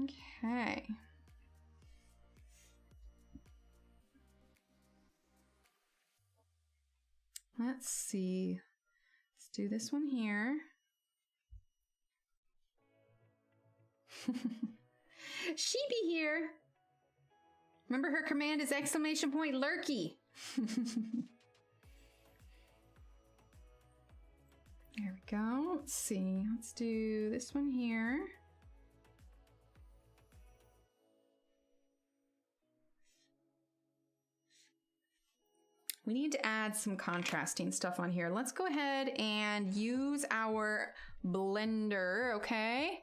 S1: Okay. Let's see. Let's do this one here. She be here. Remember her command is exclamation point lurky. There we go. Let's see. Let's do this one here. We need to add some contrasting stuff on here. Let's go ahead and use our blender, okay?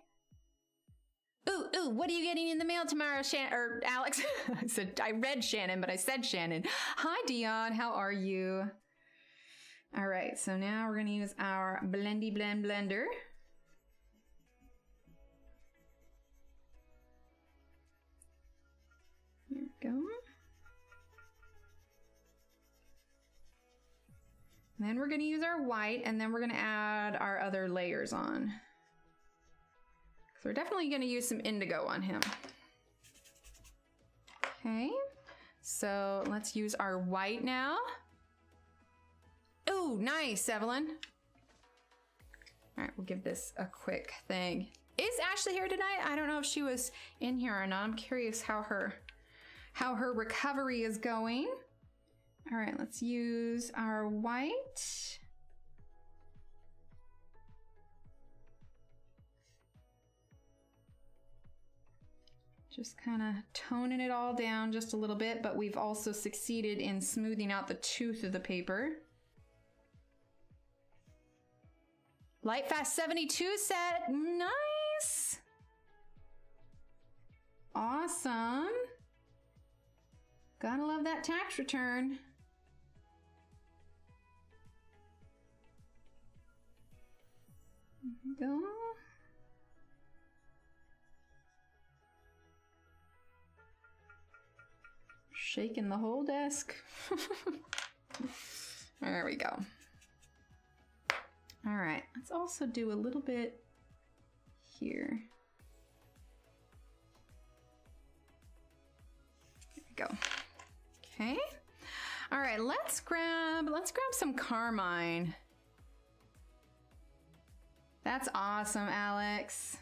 S1: Ooh, what are you getting in the mail tomorrow, or Alex? I read Shannon, but I said Shannon. Hi, Dion, how are you? All right, so now we're gonna use our blendy blend blender. Here we go. And then we're going to use our white, and then we're going to add our other layers on. So we're definitely going to use some indigo on him. Okay, so let's use our white now. Oh, nice, Evelyn. All right, we'll give this a quick thing. Is Ashley here tonight? I don't know if she was in here or not. I'm curious how her recovery is going. All right, let's use our white. Just kind of toning it all down just a little bit, but we've also succeeded in smoothing out the tooth of the paper. Lightfast 72 set, nice. Awesome. Gotta love that tax return. There we go. Shaking the whole desk. There we go. All right, let's also do a little bit here. There we go. Okay. All right, let's grab some carmine. That's awesome, Alex.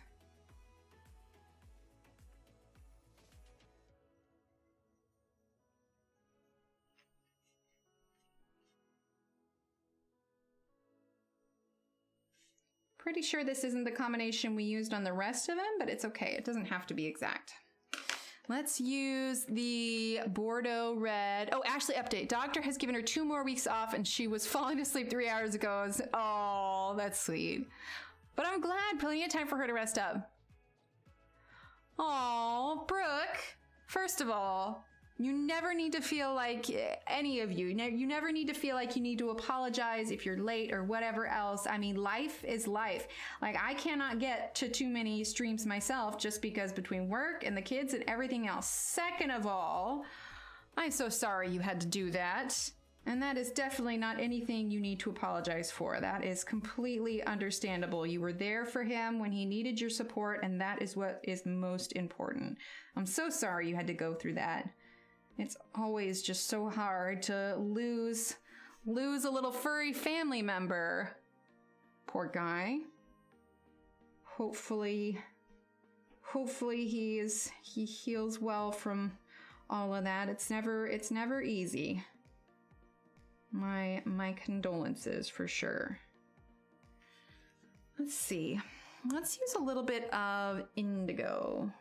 S1: Pretty sure this isn't the combination we used on the rest of them, but it's okay. It doesn't have to be exact. Let's use the Bordeaux red. Oh, Ashley, update. Doctor has given her 2 more weeks off and she was falling asleep 3 hours ago. Oh, that's sweet. But I'm glad, plenty of time for her to rest up. Oh, Brooke, first of all, you never need to feel like, any of you, you never need to feel like you need to apologize if you're late or whatever else. I mean, life is life. Like, I cannot get to too many streams myself just because between work and the kids and everything else. Second of all, I'm so sorry you had to do that. And that is definitely not anything you need to apologize for. That is completely understandable. You were there for him when he needed your support, and that is what is most important. I'm so sorry you had to go through that. It's always just so hard to lose a little furry family member. Poor guy. Hopefully he heals well from all of that. It's never easy. My condolences for sure. Let's see. Let's use a little bit of indigo.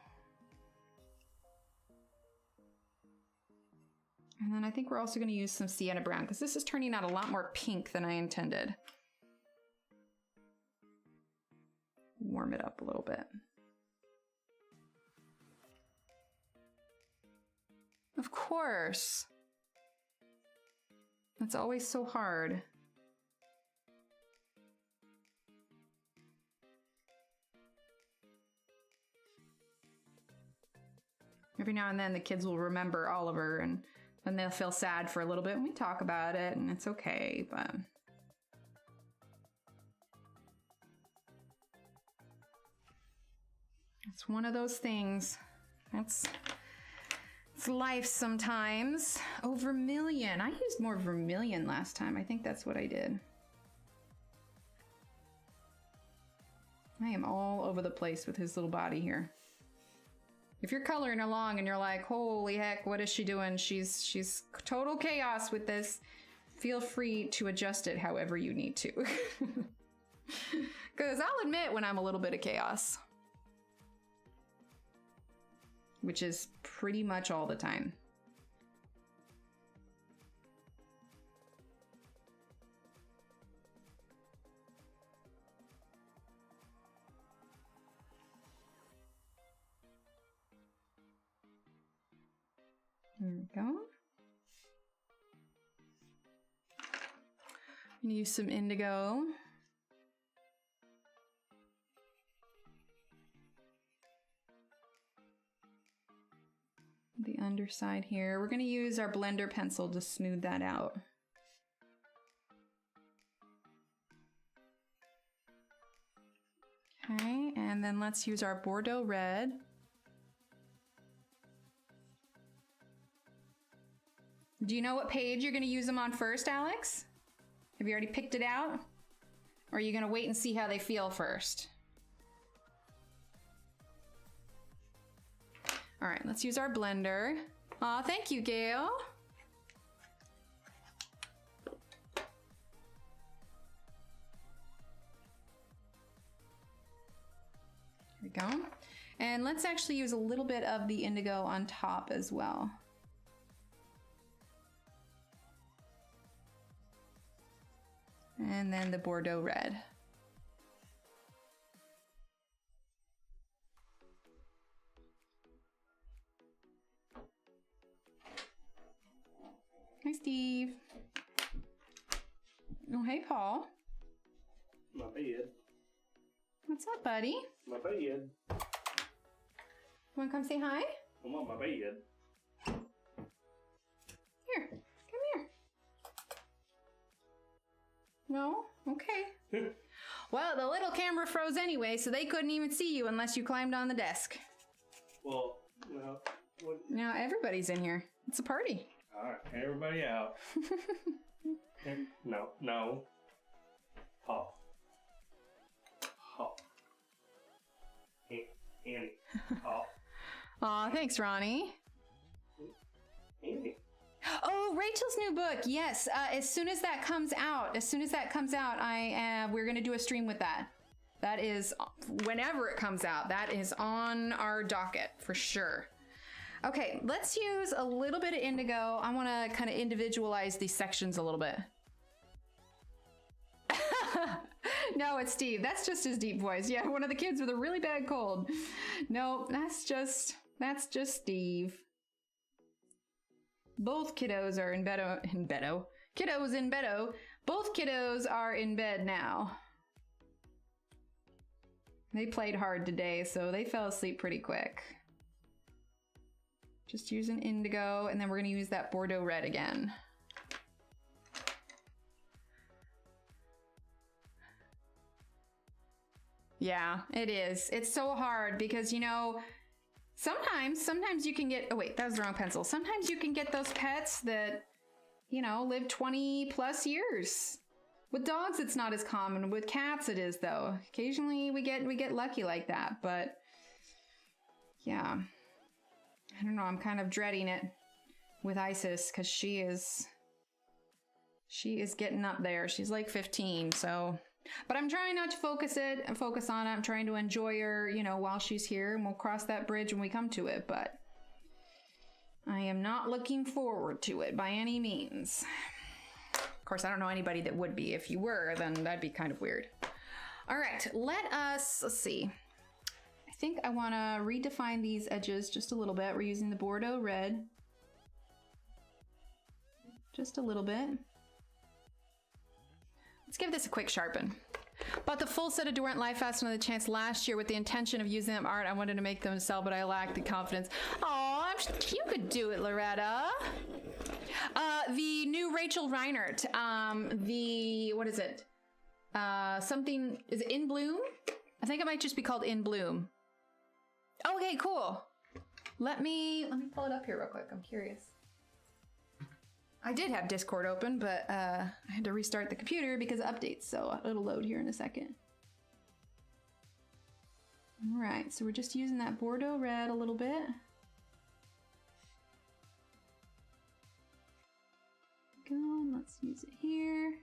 S1: And then I think we're also going to use some sienna brown because this is turning out a lot more pink than I intended. Warm it up a little bit. Of course. That's always so hard. Every now and then the kids will remember Oliver and then they'll feel sad for a little bit and we talk about it and it's okay, but it's one of those things. It's life sometimes. Oh, vermilion. I used more vermilion last time. I think that's what I did. I am all over the place with his little body here. If you're coloring along and you're like, holy heck, what is she doing? She's total chaos with this. Feel free to adjust it however you need to. Because I'll admit when I'm a little bit of chaos. Which is pretty much all the time. There we go. I'm gonna use some indigo. The underside here. We're gonna use our blender pencil to smooth that out. Okay, and then let's use our Bordeaux red. Do you know what page you're gonna use them on first, Alex? Have you already picked it out? Or are you gonna wait and see how they feel first? All right, let's use our blender. Aw, thank you, Gail. Here we go. And let's actually use a little bit of the indigo on top as well. And then the Bordeaux red. Hi, Steve. Oh, hey, Paul.
S3: My bed.
S1: What's up, buddy?
S3: My bed.
S1: Want to come say hi?
S3: I'm on my bed.
S1: Here, come here. No? Okay. Well, the little camera froze anyway, so they couldn't even see you unless you climbed on the desk.
S3: Well, no. What?
S1: Now everybody's in here. It's a party.
S3: All right, everybody out. No. Paul. Annie. Paul.
S1: Aw, thanks, Ronnie.
S3: Annie.
S1: Oh, Rachel's new book. Yes. As soon as that comes out, we're gonna do a stream with that. That is whenever it comes out. That is on our docket for sure. Okay, let's use a little bit of indigo. I want to kind of individualize these sections a little bit. No, it's Steve. That's just his deep voice. Yeah, one of the kids with a really bad cold. No, that's just Steve. Both kiddos are in bed. Kiddos in bed. Both kiddos are in bed now. They played hard today, so they fell asleep pretty quick. Just using indigo, and then we're gonna use that Bordeaux red again. Yeah, it is. It's so hard because, you know, sometimes you can get, oh wait, that was the wrong pencil. Sometimes you can get those pets that, you know, live 20 plus years. With dogs, it's not as common. With cats, it is though. Occasionally we get lucky like that, but yeah. I don't know, I'm kind of dreading it with Isis because she is getting up there. She's like 15, so But I'm trying not to focus on it. I'm trying to enjoy her, you know, while she's here, and we'll cross that bridge when we come to it, but I am not looking forward to it by any means. Of course, I don't know anybody that would be. If you were, then that'd be kind of weird. All right, let's see. I think I want to redefine these edges just a little bit. We're using the Bordeaux red. Just a little bit. Let's give this a quick sharpen. Bought the full set of Durant Life Fast Another Chance last year with the intention of using them art. I wanted to make them sell, but I lacked the confidence. Oh, you could do it, Loretta. The new Rachel Reinert. What is it? Something, is it In Bloom? I think it might just be called In Bloom. Okay, cool. Let me pull it up here real quick. I'm curious. I did have Discord open, but I had to restart the computer because of updates, so it'll load here in a second. All right, so we're just using that Bordeaux red a little bit. Go on, let's use it here.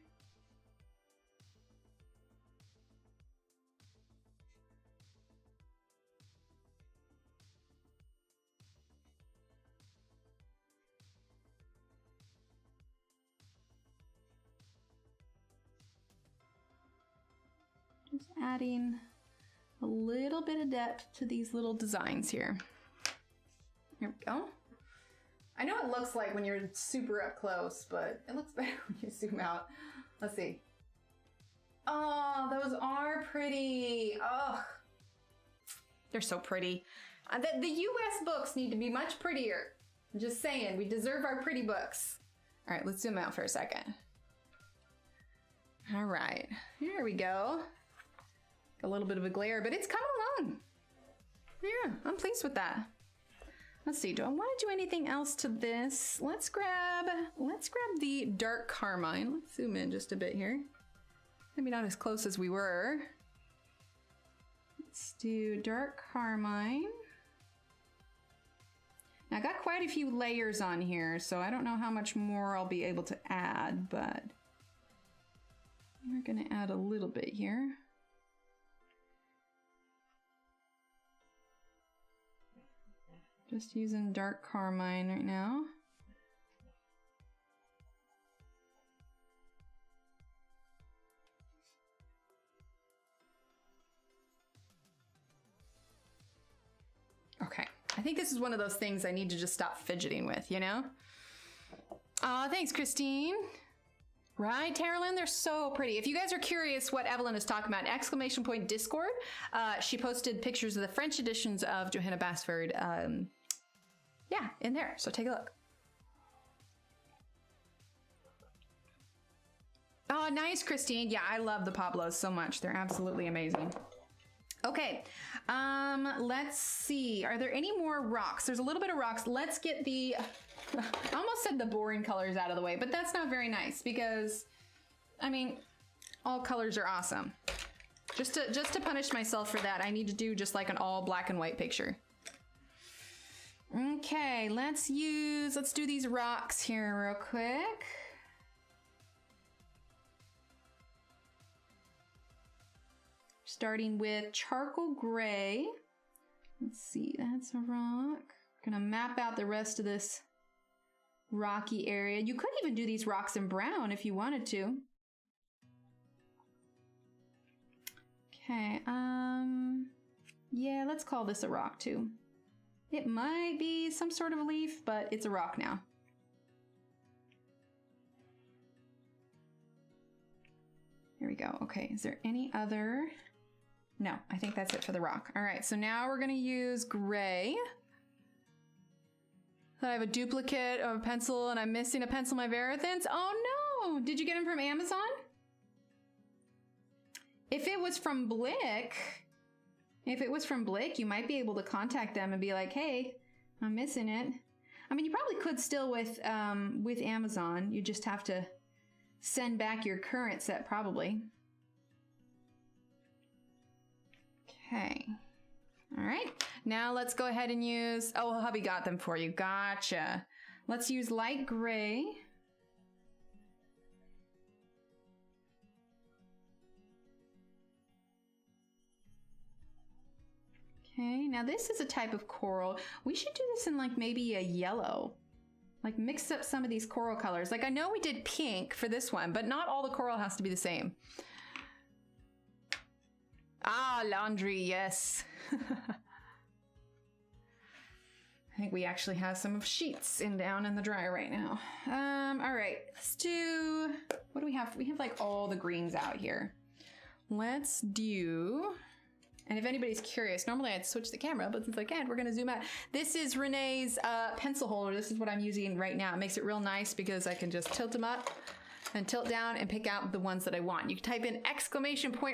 S1: Just adding a little bit of depth to these little designs here. Here we go. I know it looks like when you're super up close, but it looks better when you zoom out. Let's see. Oh, those are pretty. Oh, they're so pretty. The US books need to be much prettier. I'm just saying, we deserve our pretty books. All right, let's zoom out for a second. All right, here we go. A little bit of a glare, but it's coming along. Yeah, I'm pleased with that. Let's see, do I want to do anything else to this? Let's grab the dark carmine. Let's zoom in just a bit here. Maybe not as close as we were. Let's do dark carmine. Now, I got quite a few layers on here, so I don't know how much more I'll be able to add, but we're gonna add a little bit here. Just using dark carmine right now. Okay, I think this is one of those things I need to just stop fidgeting with, you know? Aw, thanks, Christine. Right, Terralyn, they're so pretty. If you guys are curious what Evelyn is talking about, exclamation point Discord, she posted pictures of the French editions of Johanna Basford, yeah, in there, so take a look. Oh, nice, Christine. Yeah, I love the Pablos so much. They're absolutely amazing. Okay, let's see. Are there any more rocks? There's a little bit of rocks. Let's get the, I almost said the boring colors out of the way, but that's not very nice because, I mean, all colors are awesome. Just to punish myself for that, I need to do just like an all black and white picture. Okay, let's do these rocks here real quick. Starting with charcoal gray. Let's see, that's a rock. Gonna map out the rest of this rocky area. You could even do these rocks in brown if you wanted to. Okay, yeah, let's call this a rock too. It might be some sort of a leaf, but it's a rock now. Here we go. Okay, is there any other? No, I think that's it for the rock. All right, so now we're gonna use gray. I have a duplicate of a pencil and I'm missing a pencil, my Verathins. Oh no, did you get them from Amazon? If it was from Blick, you might be able to contact them and be like, hey, I'm missing it. I mean, you probably could still with Amazon. You just have to send back your current set probably. Okay. All right. Now let's go ahead and use, oh, hubby got them for you. Gotcha. Let's use light gray. Okay, now this is a type of coral. We should do this in like maybe a yellow. Like mix up some of these coral colors. Like I know we did pink for this one, but not all the coral has to be the same. Ah, laundry, yes. I think we actually have some of sheets down in the dryer right now. All right, let's do, what do we have? We have like all the greens out here. Let's do, and if anybody's curious, normally I'd switch the camera, but since I can't, we're gonna zoom out. This is Renee's pencil holder. This is what I'm using right now. It makes it real nice because I can just tilt them up and tilt down and pick out the ones that I want. You can type in !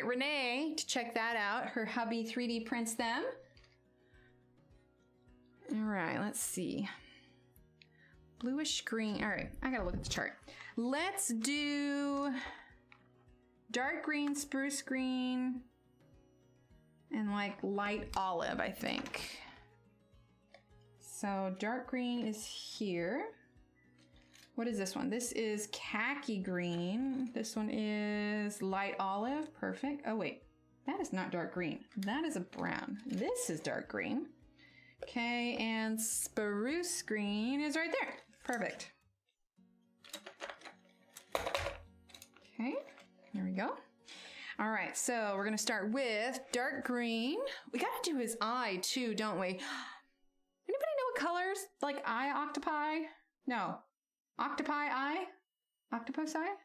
S1: Renee to check that out. Her hubby 3D prints them. All right, let's see. Bluish green. All right, I gotta look at the chart. Let's do dark green, spruce green, and like light olive, I think. So dark green is here. What is this one? This is khaki green. This one is light olive. Perfect. Oh wait, that is not dark green. That is a brown. This is dark green. Okay, and spruce green is right there. Perfect. Okay, here we go. All right, so we're gonna start with dark green. We gotta do his eye too, don't we? Anybody know what colors? Like eye octopi? No. Octopi eye? Octopus eye?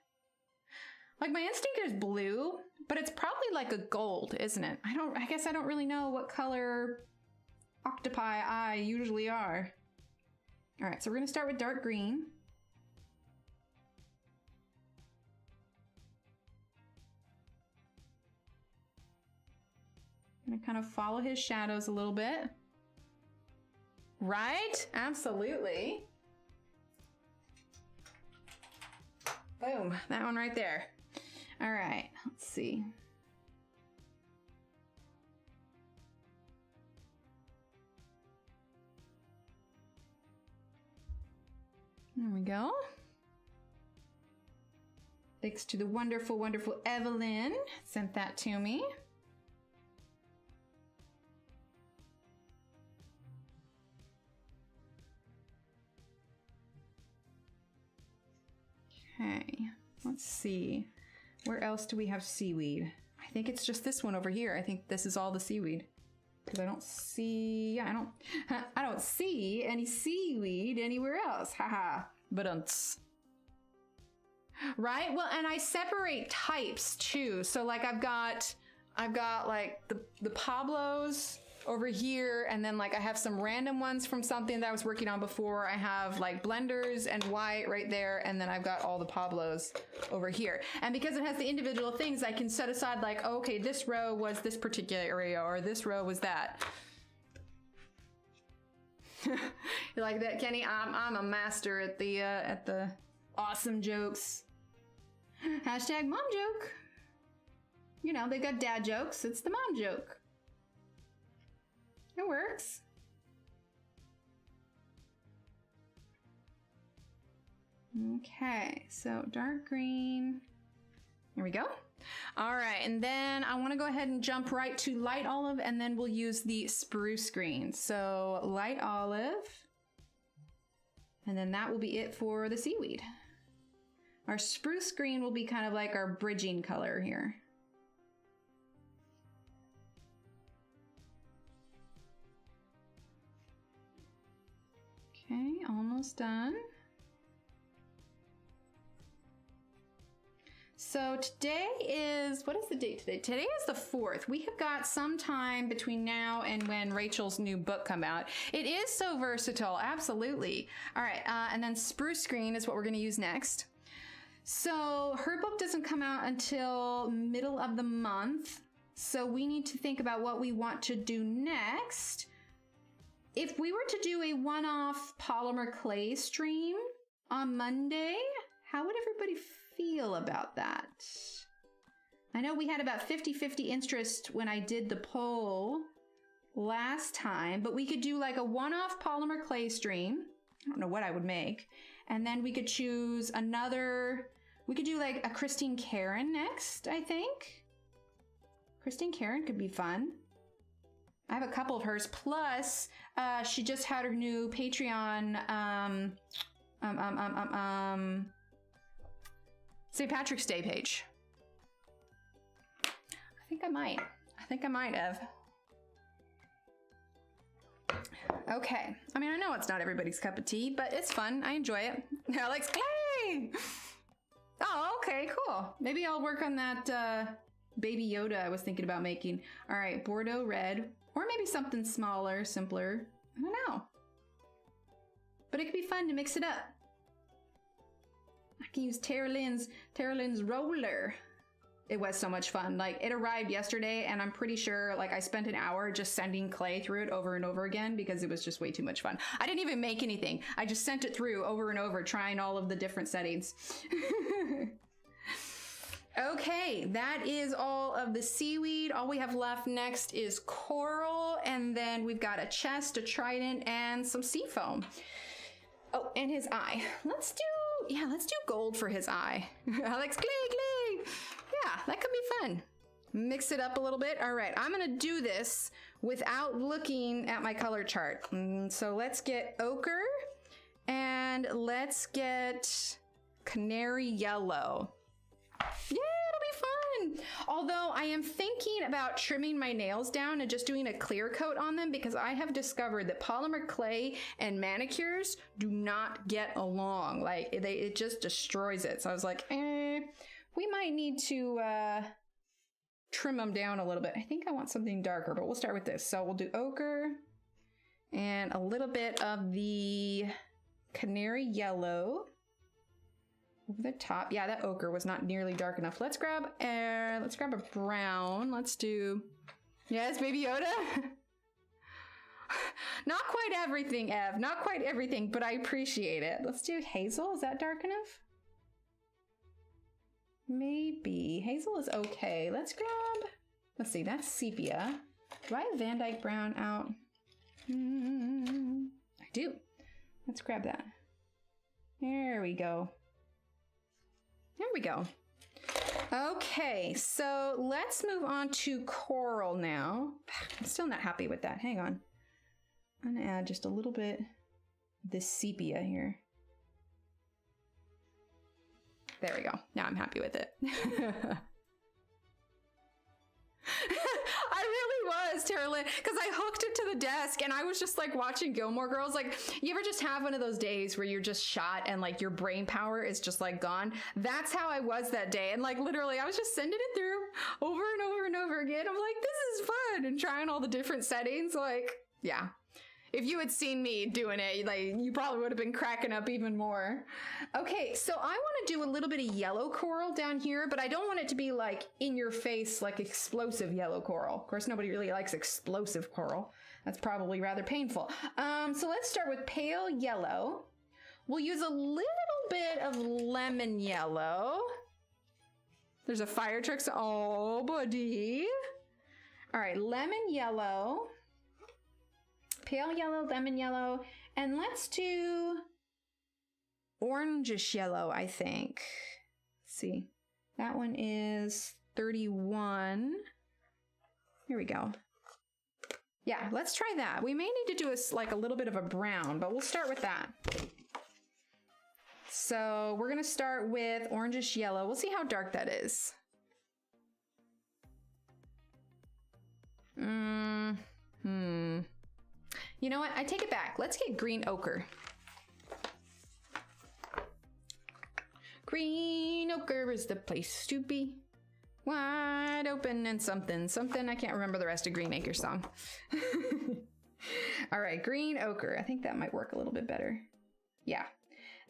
S1: Like my instinct is blue, but it's probably like a gold, isn't it? I guess I don't really know what color octopi eye usually are. All right, so we're gonna start with dark green. I'm gonna kind of follow his shadows a little bit. Right? Absolutely. Boom, that one right there. All right, let's see. There we go. Thanks to the wonderful, wonderful Evelyn. Sent that to me. Okay, let's see. Where else do we have seaweed? I think it's just this one over here. I think this is all the seaweed. Because I don't see, I don't see any seaweed anywhere else. Haha. But right? Well, and I separate types too. So like I've got like the Pablos over here, and then like I have some random ones from something that I was working on before. I have like blenders and white right there, and then I've got all the Pablos over here. And because it has the individual things, I can set aside like, oh, okay, this row was this particular area, or this row was that. You like that, Kenny? I'm a master at the awesome jokes. Hashtag mom joke. You know, they got dad jokes. It's the mom joke. It works. Okay, so dark green. Here we go. All right, and then I want to go ahead and jump right to light olive, and then we'll use the spruce green. So light olive, and then that will be it for the seaweed. Our spruce green will be kind of like our bridging color here. Okay, almost done. So today is, what is the date today? Today is the 4th. We have got some time between now and when Rachel's new book come out. It is so versatile, absolutely. All right, and then spruce green is what we're gonna use next. So her book doesn't come out until middle of the month. So we need to think about what we want to do next. If we were to do a one-off polymer clay stream on Monday, how would everybody feel about that? I know we had about 50-50 interest when I did the poll last time, but we could do like a one-off polymer clay stream. I don't know what I would make. And then we could choose another, we could do like a Christine Caran next, I think. Christine Caran could be fun. I have a couple of hers. Plus, she just had her new Patreon, St. Patrick's Day page. I think I might have. Okay. I mean, I know it's not everybody's cup of tea, but it's fun. I enjoy it. Alex, hey! Oh, okay, cool. Maybe I'll work on that Baby Yoda I was thinking about making. All right, Bordeaux red. Or maybe something smaller, simpler. I don't know. But it could be fun to mix it up. I can use Tara Lynn's roller. It was so much fun. Like, it arrived yesterday, and I'm pretty sure, like, I spent an hour just sending clay through it over and over again because it was just way too much fun. I didn't even make anything. I just sent it through over and over, trying all of the different settings. Okay, that is all of the seaweed. All we have left next is coral, and then we've got a chest, a trident, and some sea foam. Oh, and his eye. Let's do gold for his eye. Alex, clay. Yeah, that could be fun. Mix it up a little bit. All right, I'm gonna do this without looking at my color chart. So let's get ochre, and let's get canary yellow. Yeah, it'll be fun. Although I am thinking about trimming my nails down and just doing a clear coat on them because I have discovered that polymer clay and manicures do not get along. Like, it just destroys it. So I was like, we might need to trim them down a little bit. I think I want something darker, but we'll start with this. So we'll do ochre and a little bit of the canary yellow. Over the top. Yeah, that ochre was not nearly dark enough. Let's grab a brown. Let's do, yes, Baby Yoda. Not quite everything, Ev. Not quite everything, but I appreciate it. Let's do hazel. Is that dark enough? Maybe. Hazel is okay. Let's see, that's sepia. Do I have Van Dyke brown out? I do. Let's grab that. There we go. There we go. Okay, so let's move on to coral now. I'm still not happy with that. Hang on. I'm gonna add just a little bit of this sepia here. There we go. Now I'm happy with it. I really was, Tara Lynn, because I hooked it to the desk and I was just like watching Gilmore Girls. Like, you ever just have one of those days where you're just shot and like your brain power is just like gone? That's how I was that day. And like literally I was just sending it through over and over and over again. I'm like, this is fun, and trying all the different settings. Like, yeah. If you had seen me doing it, like, you probably would have been cracking up even more. Okay, so I want to do a little bit of yellow coral down here, but I don't want it to be like in your face, like explosive yellow coral. Of course, nobody really likes explosive coral. That's probably rather painful. So let's start with pale yellow. We'll use a little bit of lemon yellow. There's a fire truck. Oh, buddy. All right, lemon yellow. Pale yellow, lemon yellow, and let's do orangish yellow, I think. Let's see. That one is 31. Here we go. Yeah, let's try that. We may need to do like a little bit of a brown, but we'll start with that. So we're gonna start with orangish yellow. We'll see how dark that is. You know what? I take it back. Let's get green ochre. Green ochre is the place to be. Wide open and something. I can't remember the rest of Green Acre song. All right, green ochre. I think that might work a little bit better. Yeah,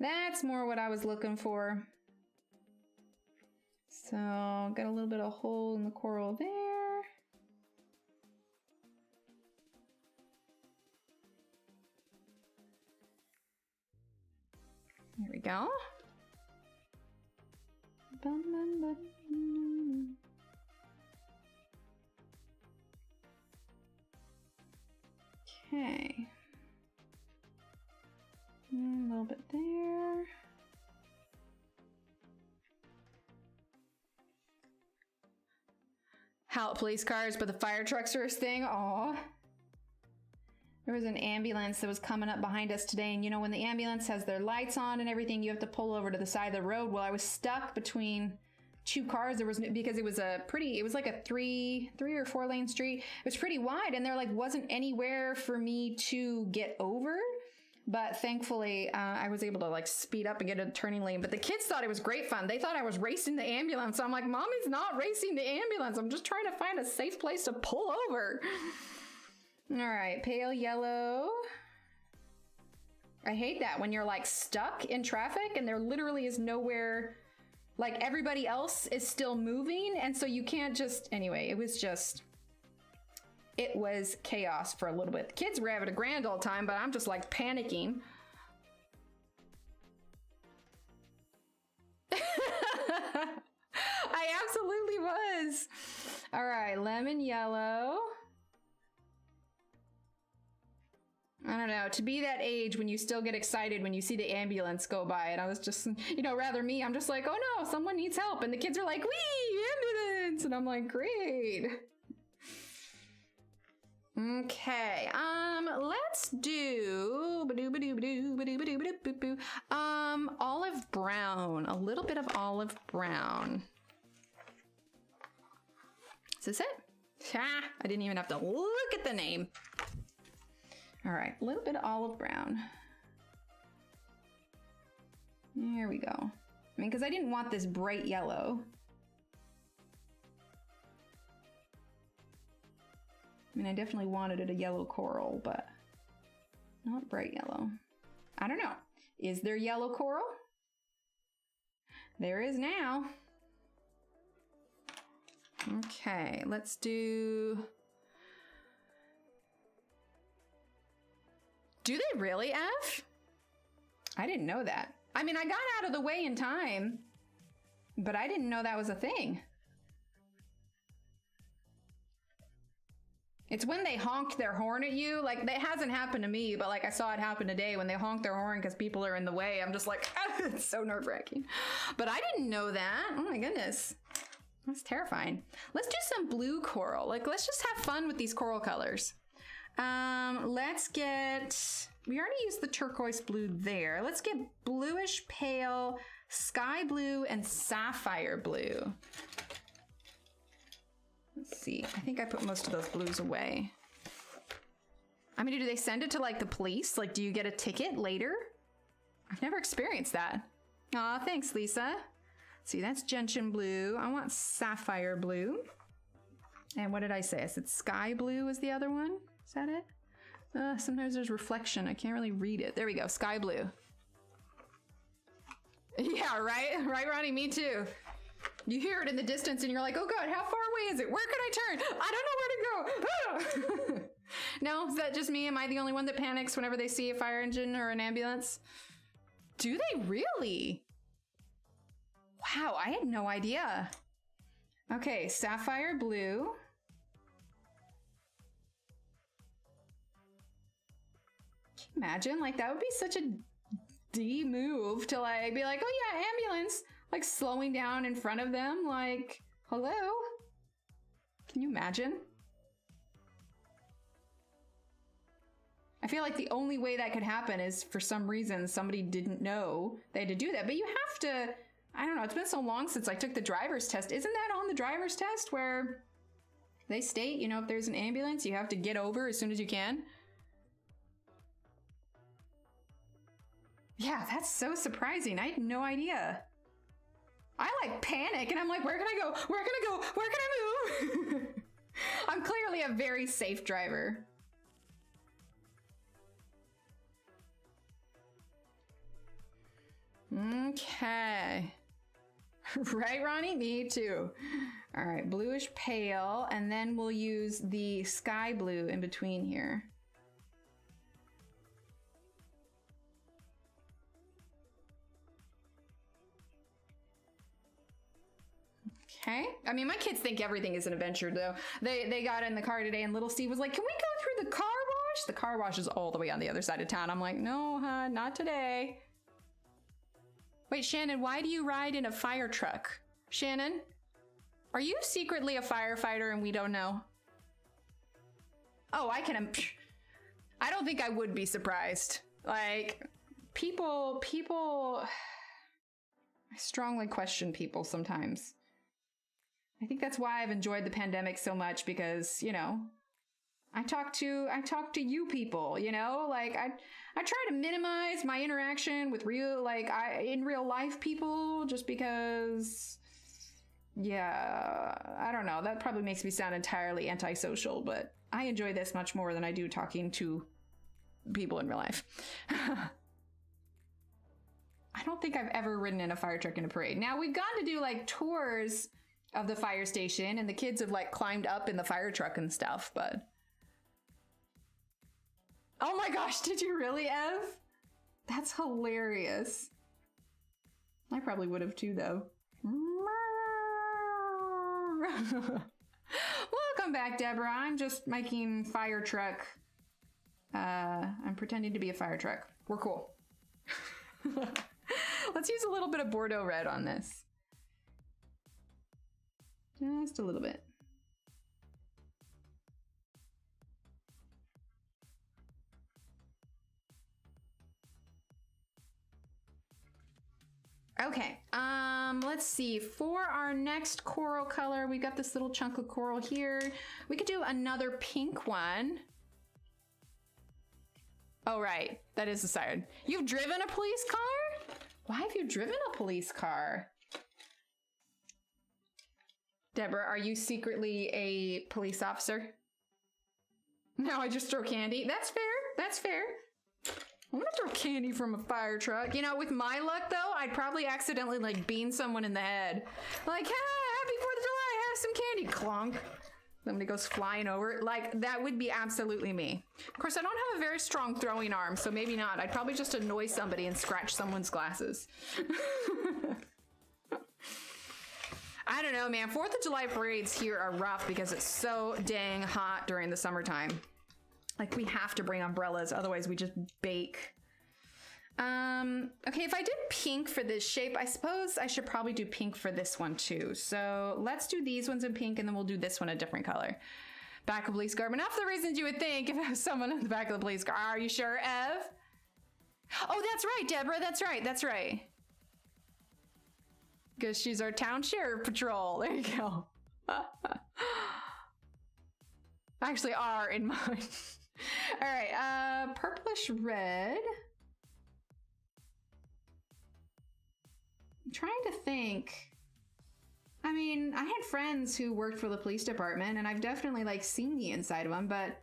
S1: that's more what I was looking for. So, got a little bit of hole in the coral there. There we go. Okay. A little bit there. How police cars, but the fire trucks are his thing. Aw. There was an ambulance that was coming up behind us today, and you know, when the ambulance has their lights on and everything, you have to pull over to the side of the road. Well, I was stuck between two cars. There was, because it was like a three or four lane street. It was pretty wide, and there like wasn't anywhere for me to get over. But thankfully, I was able to like speed up and get a turning lane. But the kids thought it was great fun. They thought I was racing the ambulance. So I'm like, Mommy's not racing the ambulance. I'm just trying to find a safe place to pull over. All right, pale yellow. I hate that when you're like stuck in traffic and there literally is nowhere, like everybody else is still moving. And so you can't just, anyway, it was chaos for a little bit. The kids were having a grand old time, but I'm just like panicking. I absolutely was. All right, lemon yellow. I don't know, to be that age when you still get excited when you see the ambulance go by, and I was just, you know, rather me, I'm just like, oh no, someone needs help, and the kids are like, wee, ambulance, and I'm like, great. Okay, let's do olive brown, a little bit of olive brown. Is this it? Ah, I didn't even have to look at the name. All right, a little bit of olive brown. There we go. I mean, because I didn't want this bright yellow. I mean, I definitely wanted it a yellow coral, but not bright yellow. I don't know. Is there yellow coral? There is now. Okay, let's do... Do they really, F? I didn't know that. I mean, I got out of the way in time, but I didn't know that was a thing. It's when they honked their horn at you. Like, that hasn't happened to me, but like I saw it happen today when they honked their horn because people are in the way. I'm just like, it's so nerve-wracking. But I didn't know that. Oh my goodness. That's terrifying. Let's do some blue coral. Like, let's just have fun with these coral colors. Let's get, we already used the turquoise blue there. Let's get bluish pale, sky blue, and sapphire blue. Let's see, I think I put most of those blues away. I mean, do they send it to like the police? Like, do you get a ticket later? I've never experienced that. Aw, thanks, Lisa. See, that's gentian blue. I want sapphire blue. And what did I say? I said sky blue is the other one. Is that it? Sometimes there's reflection. I can't really read it. There we go. Sky blue. Yeah, right? Right, Ronnie? Me too. You hear it in the distance and you're like, oh God, how far away is it? Where can I turn? I don't know where to go. No, is that just me? Am I the only one that panics whenever they see a fire engine or an ambulance? Do they really? Wow, I had no idea. Okay, sapphire blue. Imagine, like, that would be such a D move to like be like, oh yeah, ambulance, like slowing down in front of them, like, hello? Can you imagine? I feel like the only way that could happen is for some reason somebody didn't know they had to do that. But you have to, I don't know, it's been so long since I took the driver's test. Isn't that on the driver's test where they state, you know, if there's an ambulance, you have to get over as soon as you can? Yeah, that's so surprising. I had no idea. I like panic and I'm like, where can I go? Where can I go? Where can I move? I'm clearly a very safe driver. Okay. Right, Ronnie? Me too. All right, bluish pale, and then we'll use the sky blue in between here. Okay. I mean, my kids think everything is an adventure, though. They got in the car today, and little Steve was like, can we go through the car wash? The car wash is all the way on the other side of town. I'm like, no, huh, not today. Wait, Shannon, why do you ride in a fire truck? Shannon, are you secretly a firefighter and we don't know? Oh, I don't think I would be surprised. Like, people, I strongly question people sometimes. I think that's why I've enjoyed the pandemic so much, because, you know, I talk to you people, you know, like I try to minimize my interaction with in real life people, just because, yeah, I don't know. That probably makes me sound entirely antisocial, but I enjoy this much more than I do talking to people in real life. I don't think I've ever ridden in a fire truck in a parade. Now, we've gotten to do like tours of the fire station, and the kids have like climbed up in the fire truck and stuff, but... Oh my gosh, did you really, Ev? That's hilarious. I probably would have too, though. Welcome back, Deborah. I'm just making fire truck. I'm pretending to be a fire truck. We're cool. Let's use a little bit of Bordeaux red on this. Just a little bit. Okay, let's see. For our next coral color, we got this little chunk of coral here. We could do another pink one. Oh, right. That is the siren. You've driven a police car? Why have you driven a police car? Deborah, are you secretly a police officer? No, I just throw candy. That's fair. That's fair. I'm gonna throw candy from a fire truck. You know, with my luck, though, I'd probably accidentally, like, bean someone in the head. Like, ah, happy 4th of July, have some candy. Clonk. Somebody goes flying over. Like, that would be absolutely me. Of course, I don't have a very strong throwing arm, so maybe not. I'd probably just annoy somebody and scratch someone's glasses. I don't know, man. 4th of July parades here are rough because it's so dang hot during the summertime. Like, we have to bring umbrellas, otherwise we just bake. Okay, if I did pink for this shape, I suppose I should probably do pink for this one too. So let's do these ones in pink, and then we'll do this one a different color. Back of police car. But not for the reasons you would think if it was someone in the back of the police car. Are you sure, Ev? Oh, that's right, Deborah. That's right. That's right. Because she's our town sheriff patrol. There you go. Actually, R in mine. All right, purplish red. I'm trying to think. I mean, I had friends who worked for the police department, and I've definitely like seen the inside of them, but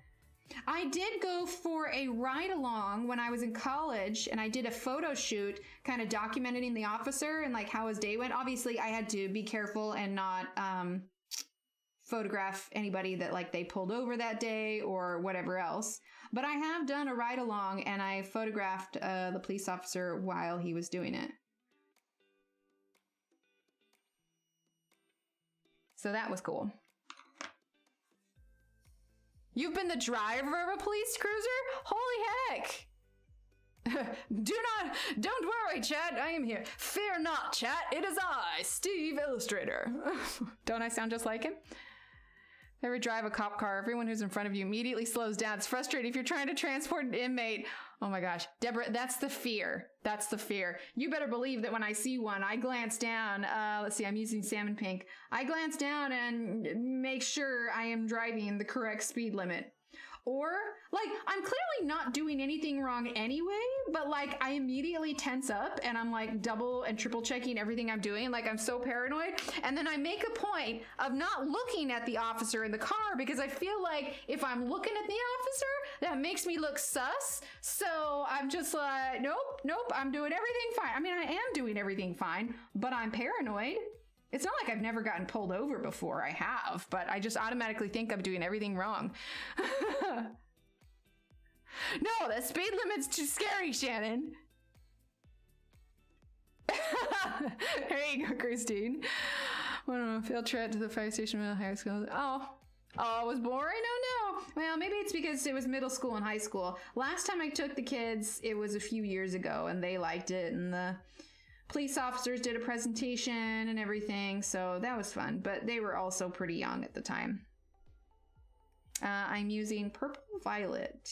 S1: I did go for a ride along when I was in college, and I did a photo shoot kind of documenting the officer and like how his day went. Obviously, I had to be careful and not photograph anybody that like they pulled over that day or whatever else. But I have done a ride along, and I photographed the police officer while he was doing it. So that was cool. You've been the driver of a police cruiser? Holy heck! Don't worry, chat. I am here. Fear not, chat. It is I, Steve Illustrator. Don't I sound just like him? Ever drive a cop car, everyone who's in front of you immediately slows down. It's frustrating if you're trying to transport an inmate. Oh my gosh. Deborah, that's the fear. That's the fear. You better believe that when I see one, I glance down. Let's see, I'm using salmon pink. I glance down and make sure I am driving the correct speed limit. Or, like, I'm clearly not doing anything wrong anyway, but, like, I immediately tense up and I'm, like, double and triple checking everything I'm doing. Like, I'm so paranoid. And then I make a point of not looking at the officer in the car because I feel like if I'm looking at the officer, that makes me look sus. So I'm just like, nope, I'm doing everything fine. I mean, I am doing everything fine, but I'm paranoid. It's not like I've never gotten pulled over before. I have, but I just automatically think I'm doing everything wrong. No, the speed limit's too scary, Shannon. There you go, Christine. Went on a field trip to the fire station in high school. Oh, it was boring? Oh no. Well, maybe it's because it was middle school and high school. Last time I took the kids, it was a few years ago, and they liked it, and the police officers did a presentation and everything, so that was fun, but they were also pretty young at the time. I'm using purple violet.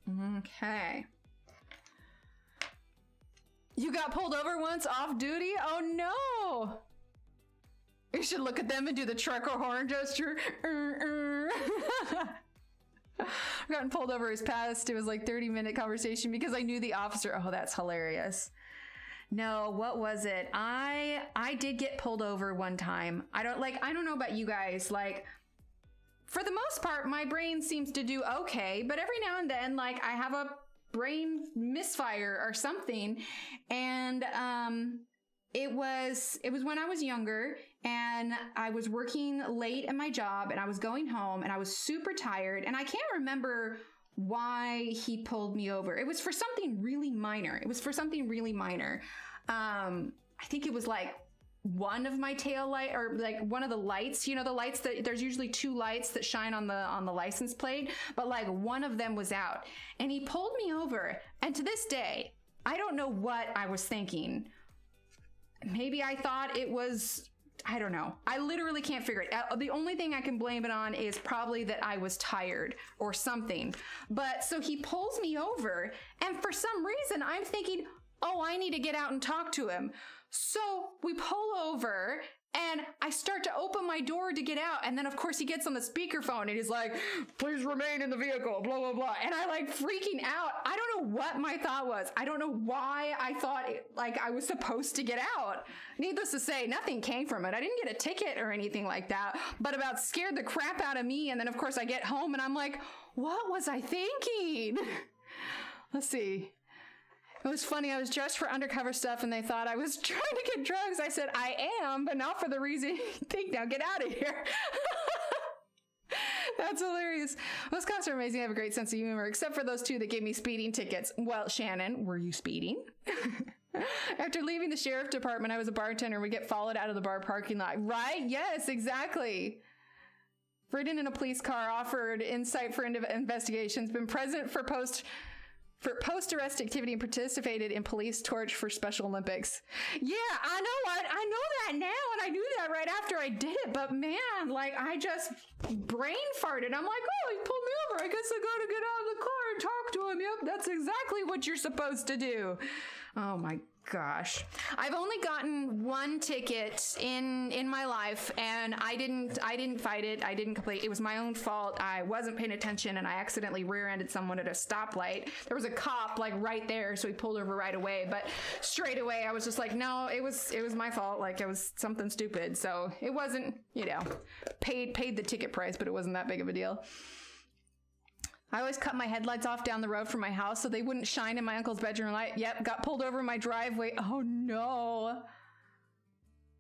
S1: Okay. You got pulled over once off duty? Oh no! You should look at them and do the trucker horn gesture. I've gotten pulled over as past. It was like 30-minute conversation because I knew the officer. Oh, that's hilarious. No, what was it? I did get pulled over one time. I don't know about you guys. Like, for the most part, my brain seems to do okay, but every now and then, like, I have a brain misfire or something. And it was when I was younger and I was working late at my job and I was going home and I was super tired and I can't remember why he pulled me over. It was for something really minor. I think it was like one of my tail light or like one of the lights, you know, the lights that there's usually two lights that shine on the license plate, but like one of them was out and he pulled me over. And to this day, I don't know what I was thinking. Maybe I thought it was, I don't know. I literally can't figure it out. The only thing I can blame it on is probably that I was tired or something. But so he pulls me over and for some reason I'm thinking, oh, I need to get out and talk to him. So we pull over and I start to open my door to get out. And then of course he gets on the speakerphone and he's like, please remain in the vehicle, blah, blah, blah. And I like freaking out. I don't know what my thought was. I don't know why I thought like I was supposed to get out. Needless to say, nothing came from it. I didn't get a ticket or anything like that, but about scared the crap out of me. And then of course I get home and I'm like, what was I thinking? Let's see. It was funny. I was dressed for undercover stuff and they thought I was trying to get drugs. I said, I am, but not for the reason you think. Now get out of here. That's hilarious. Those cops are amazing. They have a great sense of humor, except for those two that gave me speeding tickets. Well, Shannon, were you speeding? After leaving the sheriff department, I was a bartender. We get followed out of the bar parking lot. Right? Yes, exactly. Ridden in a police car, offered insight for investigations, been present for post-arrest activity and participated in police torch for Special Olympics. Yeah, I know that now, and I knew that right after I did it, but man, like, I just brain farted. I'm like, oh, he pulled me over. I guess I gotta get out of the car and talk to him. Yep, that's exactly what you're supposed to do. Oh my gosh. I've only gotten one ticket in my life and I didn't fight it. I didn't complete. It was my own fault. I wasn't paying attention and I accidentally rear-ended someone at a stoplight. There was a cop like right there, so he pulled over right away, but straight away I was just like, no, it was my fault. Like it was something stupid. So it wasn't, you know, paid the ticket price, but it wasn't that big of a deal. I always cut my headlights off down the road from my house so they wouldn't shine in my uncle's bedroom light. Yep, got pulled over in my driveway. Oh no.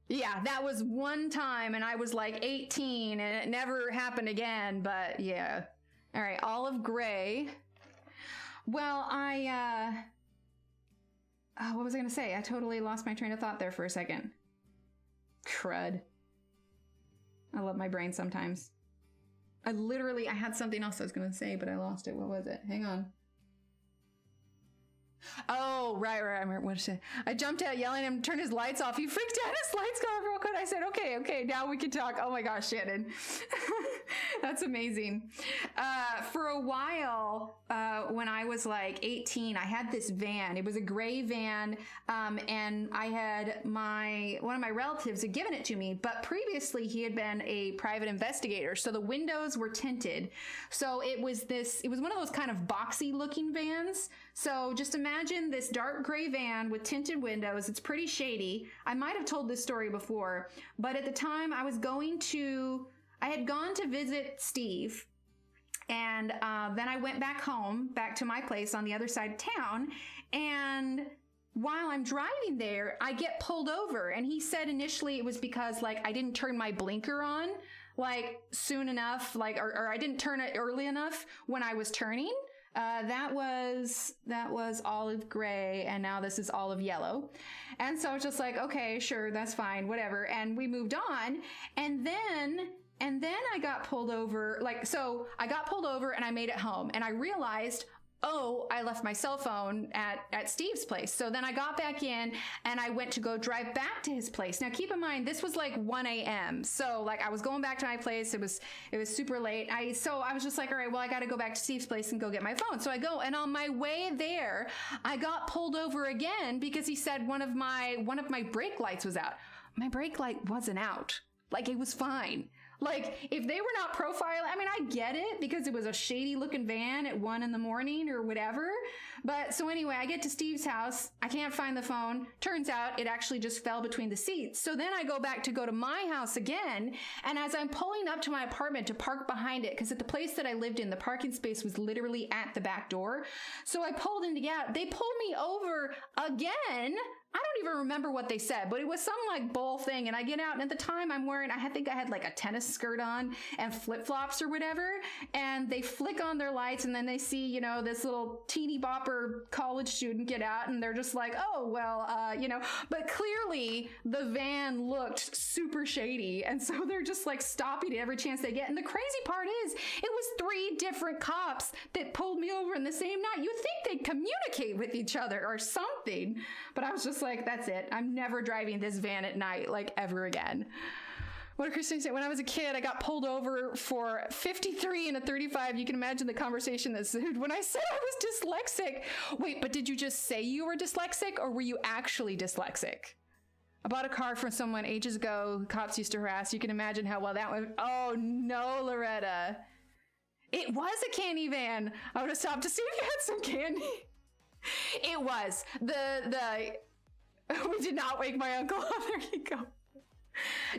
S1: Yeah, that was one time and I was like 18 and it never happened again, but yeah. All right, olive gray. Well, what was I gonna say? I totally lost my train of thought there for a second. Crud. I love my brain sometimes. I had something else I was going to say, but I lost it. What was it? Hang on. Oh, right. I remember what I said. I jumped out yelling at him, turned his lights off. He freaked out. His lights got off real quick. I said, okay, now we can talk. Oh my gosh, Shannon. That's amazing. For a while, when I was like 18, I had this van. It was a gray van. And I had one of my relatives had given it to me, but previously he had been a private investigator. So the windows were tinted. So it was one of those kind of boxy looking vans. So just imagine this dark gray van with tinted windows. It's pretty shady. I might have told this story before, but at the time I had gone to visit Steve, and then I went back home, back to my place on the other side of town, and while I'm driving there, I get pulled over, and he said initially it was because like I didn't turn my blinker on like soon enough, like or I didn't turn it early enough when I was turning. That was olive gray, and now this is olive yellow. And so it's just like, okay, sure, that's fine, whatever. And we moved on, and then I got pulled over. So I got pulled over and I made it home, and I realized, oh, I left my cell phone at Steve's place. So then I got back in and I went to go drive back to his place. Now keep in mind, this was like 1 a.m. So like I was going back to my place. It was super late. So I was just like, all right, well, I got to go back to Steve's place and go get my phone. So I go, and on my way there, I got pulled over again because he said one of my brake lights was out. My brake light wasn't out. Like, it was fine. Like, if they were not profiling, I mean, I get it because it was a shady looking van at 1 a.m. or whatever. But so anyway, I get to Steve's house. I can't find the phone. Turns out it actually just fell between the seats. So then I go back to go to my house again. And as I'm pulling up to my apartment to park behind it, because at the place that I lived in, the parking space was literally at the back door. So I pulled in to get out. They pulled me over again. I don't even remember what they said, but it was some like bull thing. And I get out, and at the time I'm wearing, I think I had like a tennis skirt on and flip-flops or whatever. And they flick on their lights, and then they see, you know, this little teeny bopper college student get out, and they're just like, oh, well, you know, but clearly the van looked super shady. And so they're just like stopping at every chance they get. And the crazy part is it was 3 different cops that pulled me over in the same night. You'd think they'd communicate with each other or something, but I was just like, that's it. I'm never driving this van at night, like, ever again. What did Christine say? When I was a kid, I got pulled over for 53 and a 35. You can imagine the conversation that ensued when I said I was dyslexic. Wait, but did you just say you were dyslexic, or were you actually dyslexic? I bought a car from someone ages ago who cops used to harass. You can imagine how well that went. Oh, no, Loretta. It was a candy van. I would have stopped to see if you had some candy. It was. We did not wake my uncle up. There you go.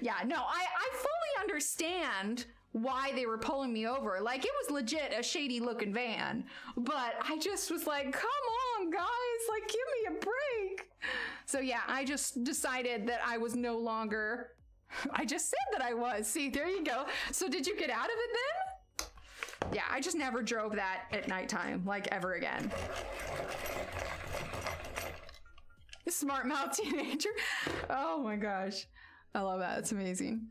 S1: Yeah, no, I fully understand why they were pulling me over. Like, it was legit a shady looking van, but I just was like, come on, guys, like, give me a break. So yeah, I just decided that I was no longer, I just said that I was. See, there you go. So did you get out of it then? Yeah, I just never drove that at nighttime, like, ever again. Smart mouth teenager. Oh my gosh. I love that. It's amazing.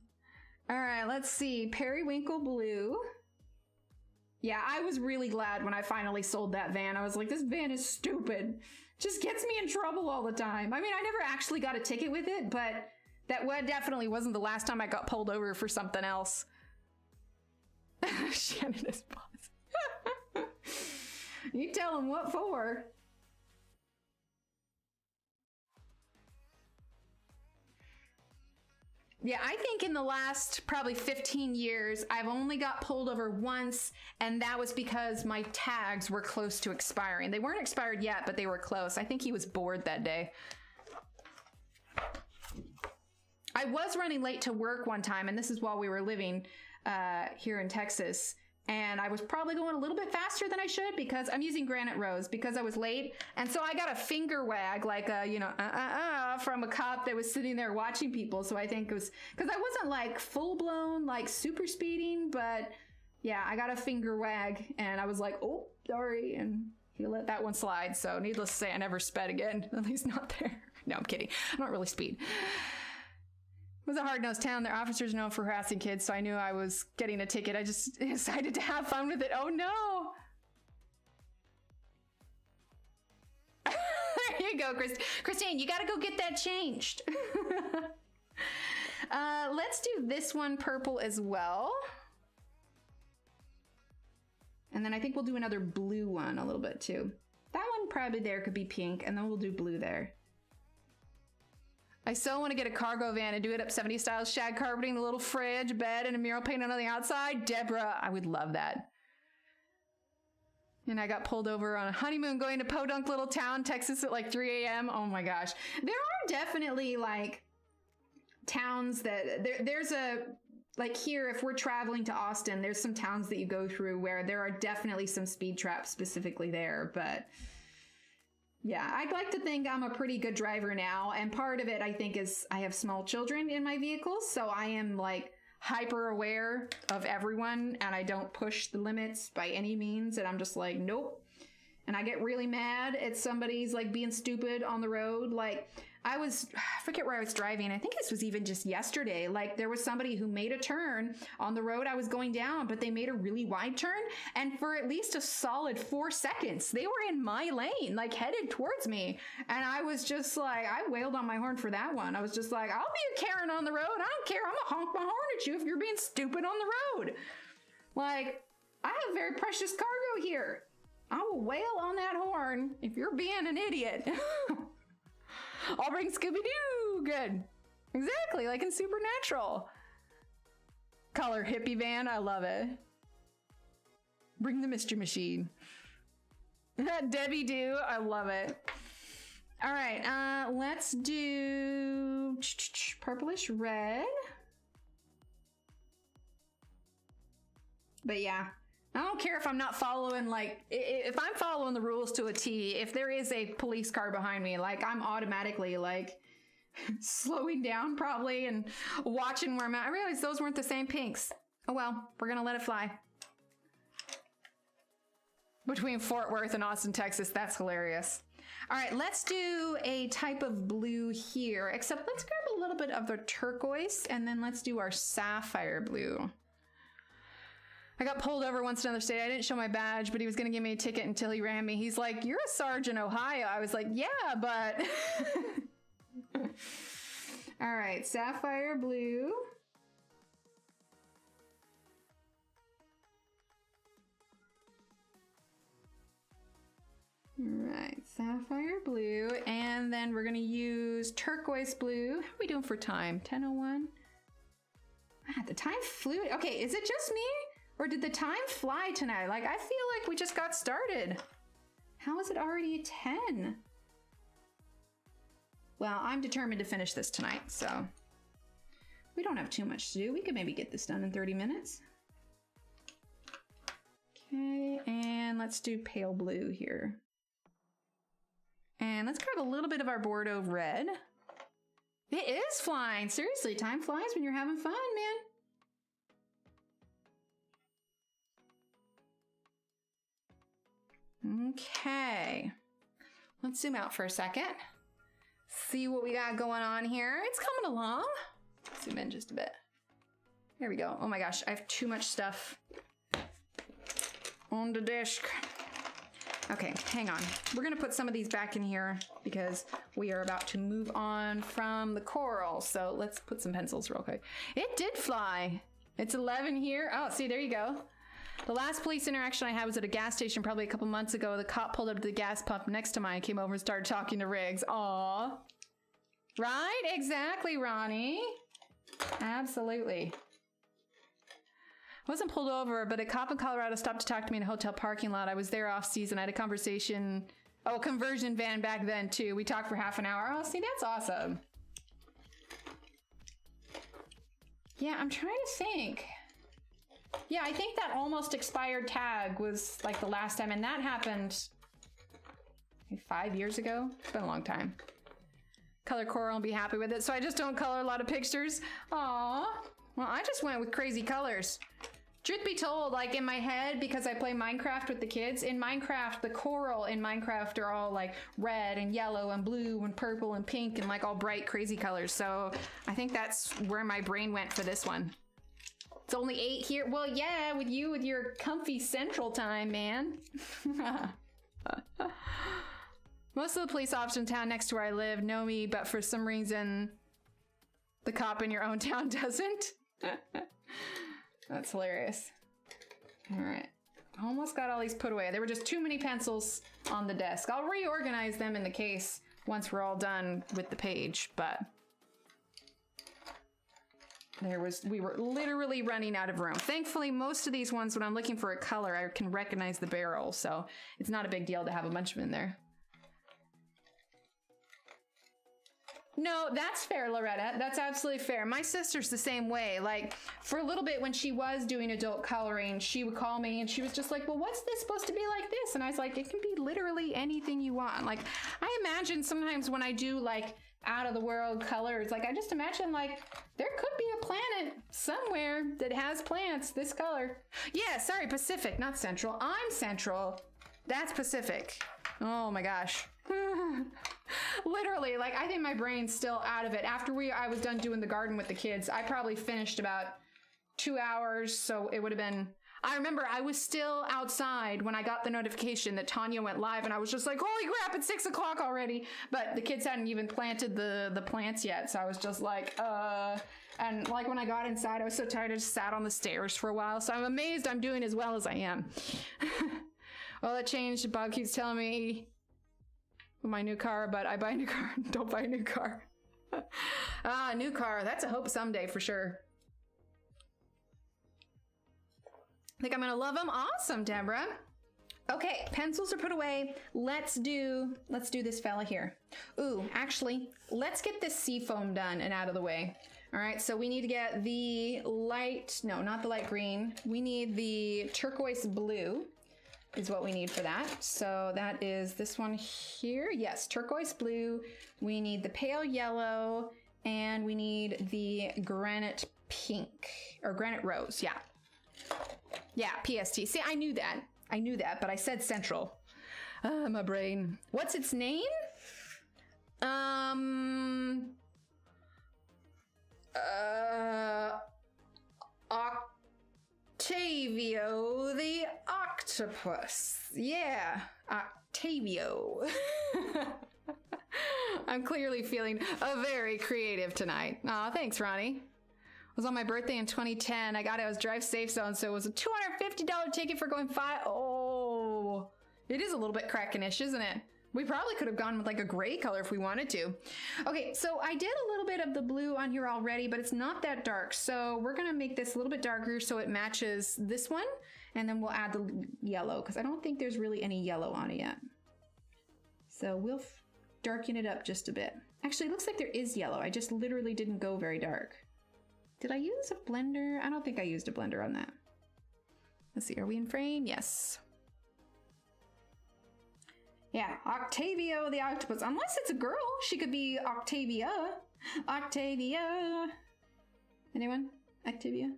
S1: All right, let's see. Periwinkle Blue. Yeah, I was really glad when I finally sold that van. I was like, this van is stupid. Just gets me in trouble all the time. I mean, I never actually got a ticket with it, but that definitely wasn't the last time I got pulled over for something else. Shannon is boss. You tell him what for. Yeah, I think in the last probably 15 years, I've only got pulled over once, and that was because my tags were close to expiring. They weren't expired yet, but they were close. I think he was bored that day. I was running late to work one time, and this is while we were living here in Texas. And I was probably going a little bit faster than I should because I'm using Granite Rose because I was late. And so I got a finger wag, like from a cop that was sitting there watching people. So I think it was, because I wasn't like full blown, like super speeding, but yeah, I got a finger wag and I was like, oh, sorry. And he let that one slide. So needless to say, I never sped again, at least not there. No, I'm kidding. I don't really speed. It was a hard-nosed town. Their officers are known for harassing kids, so I knew I was getting a ticket. I just decided to have fun with it. Oh, no. There you go, Christine. You got to go get that changed. Let's do this one purple as well. And then I think we'll do another blue one a little bit, too. That one probably there could be pink, and then we'll do blue there. I so want to get a cargo van and do it up 70s style, shag carpeting, a little fridge, bed, and a mural painted on the outside. Deborah, I would love that. And I got pulled over on a honeymoon going to Podunk little town, Texas at like 3 a.m. Oh my gosh. There are definitely like towns that there's a, like here, if we're traveling to Austin, there's some towns that you go through where there are definitely some speed traps specifically there, but yeah, I'd like to think I'm a pretty good driver now. And part of it, I think, is I have small children in my vehicles. So I am like hyper aware of everyone and I don't push the limits by any means. And I'm just like, nope. and I get really mad at somebody's like being stupid on the road. Like I forget where I was driving. I think this was even just yesterday. Like there was somebody who made a turn on the road I was going down, but they made a really wide turn. And for at least a solid 4 seconds, they were in my lane, like headed towards me. And I was just like, I wailed on my horn for that one. I was just like, I'll be a Caran on the road. I don't care. I'm gonna honk my horn at you if you're being stupid on the road. Like, I have very precious cargo here. I will wail on that horn if you're being an idiot. I'll bring Scooby-Doo. Good. Exactly, like in Supernatural. Color hippie van. I love it. Bring the mystery machine. Debbie Doo. I love it. All right, let's do purplish red. But yeah, I don't care if I'm not following, like, if I'm following the rules to a T, if there is a police car behind me, like, I'm automatically, like, slowing down probably and watching where I'm at. I realized those weren't the same pinks. Oh well, we're gonna let it fly. Between Fort Worth and Austin, Texas, that's hilarious. All right, let's do a type of blue here, except let's grab a little bit of the turquoise, and then let's do our sapphire blue. I got pulled over once in another state. I didn't show my badge, but he was going to give me a ticket until he ran me. He's like, you're a Sarge in Ohio. I was like, yeah, but... All right, sapphire blue. All right, sapphire blue. And then we're going to use turquoise blue. How are we doing for time? 10:01? Ah, the time flew. Okay, is it just me? Or did the time fly tonight? Like, I feel like we just got started. How is it already 10? Well, I'm determined to finish this tonight, so we don't have too much to do. We could maybe get this done in 30 minutes. Okay, and let's do pale blue here. And let's grab a little bit of our Bordeaux red. It is flying. Seriously, time flies when you're having fun, man. Okay, let's zoom out for a second. See what we got going on here. It's coming along. Zoom in just a bit. There we go. Oh my gosh, I have too much stuff on the desk. Okay, hang on. We're gonna put some of these back in here because we are about to move on from the coral. So let's put some pencils real quick. It did fly. It's 11 here. Oh, see, there you go. The last police interaction I had was at a gas station probably a couple months ago. The cop pulled up to the gas pump next to mine, came over and started talking to Riggs. Aw. Right? Exactly, Ronnie. Absolutely. I wasn't pulled over, but a cop in Colorado stopped to talk to me in a hotel parking lot. I was there off season. I had a conversation. Oh, conversion van back then too. We talked for half an hour. Oh, see, that's awesome. Yeah, I'm trying to think. Yeah, I think that almost expired tag was like the last time, and that happened maybe 5 years ago. It's been a long time. Color coral and be happy with it. So I just don't color a lot of pictures. Aw. Well, I just went with crazy colors. Truth be told, like in my head, because I play Minecraft with the kids, in Minecraft, the coral in Minecraft are all like red and yellow and blue and purple and pink and like all bright, crazy colors. So I think that's where my brain went for this one. It's only 8 here. Well, yeah, with you with your comfy central time, man. Most of the police officers in town next to where I live know me, but for some reason, the cop in your own town doesn't. That's hilarious. All right. Almost got all these put away. There were just too many pencils on the desk. I'll reorganize them in the case once we're all done with the page, but we were literally running out of room. Thankfully, most of these ones, when I'm looking for a color, I can recognize the barrel, so it's not a big deal to have a bunch of them in there. No, that's fair, Loretta. That's absolutely fair. My sister's the same way. Like, for a little bit when she was doing adult coloring, she would call me and she was just like, well, what's this supposed to be like this? And I was like, it can be literally anything you want. Like, I imagine sometimes when I do like out of the world colors, like I just imagine like there could be a planet somewhere that has plants this color. Yeah, sorry, Pacific, not Central. I'm Central. That's Pacific. Oh my gosh. Literally, like, I think my brain's still out of it. After I was done doing the garden with the kids, I probably finished about 2 hours, so it would have been... I remember I was still outside when I got the notification that Tanya went live, and I was just like, holy crap, it's 6 o'clock already. But the kids hadn't even planted the plants yet, so I was just like, And like when I got inside, I was so tired, I just sat on the stairs for a while. So I'm amazed I'm doing as well as I am. Well, that changed. Bob keeps telling me my new car, but I buy a new car. Don't buy a new car. New car. That's a hope someday for sure. Think I'm gonna love them? Awesome, Deborah. Okay, pencils are put away. Let's do this fella here. Ooh, actually, let's get this sea foam done and out of the way. All right, so we need to get the light, no, not the light green. We need the turquoise blue is what we need for that. So that is this one here. Yes, turquoise blue. We need the pale yellow, and we need the granite pink, or granite rose, yeah. Yeah, PST. See, I knew that, but I said central. My brain. What's its name? Octavio the octopus. Yeah, Octavio. I'm clearly feeling very creative tonight. Aw, thanks, Ronnie. It was on my birthday in 2010. I got it. I was drive safe zone, so it was a $250 ticket for going 5. Oh, it is a little bit Kraken-ish, isn't it? We probably could have gone with like a gray color if we wanted to. Okay, so I did a little bit of the blue on here already, but it's not that dark. So we're gonna make this a little bit darker so it matches this one, and then we'll add the yellow because I don't think there's really any yellow on it yet. So we'll darken it up just a bit. Actually, it looks like there is yellow. I just literally didn't go very dark. Did I use a blender? I don't think I used a blender on that. Let's see, are we in frame? Yes. Yeah, Octavio the octopus. Unless it's a girl, she could be Octavia. Octavia. Anyone? Octavia?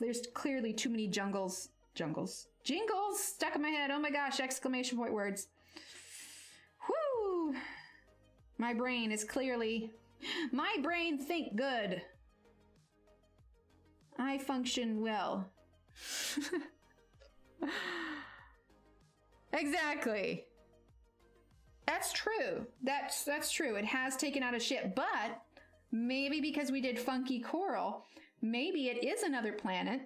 S1: There's clearly too many jingles stuck in my head. Oh my gosh, exclamation point words. Whoo! My brain think good. I function well. Exactly. That's true. That's true. It has taken out a ship, but maybe because we did funky coral, maybe it is another planet,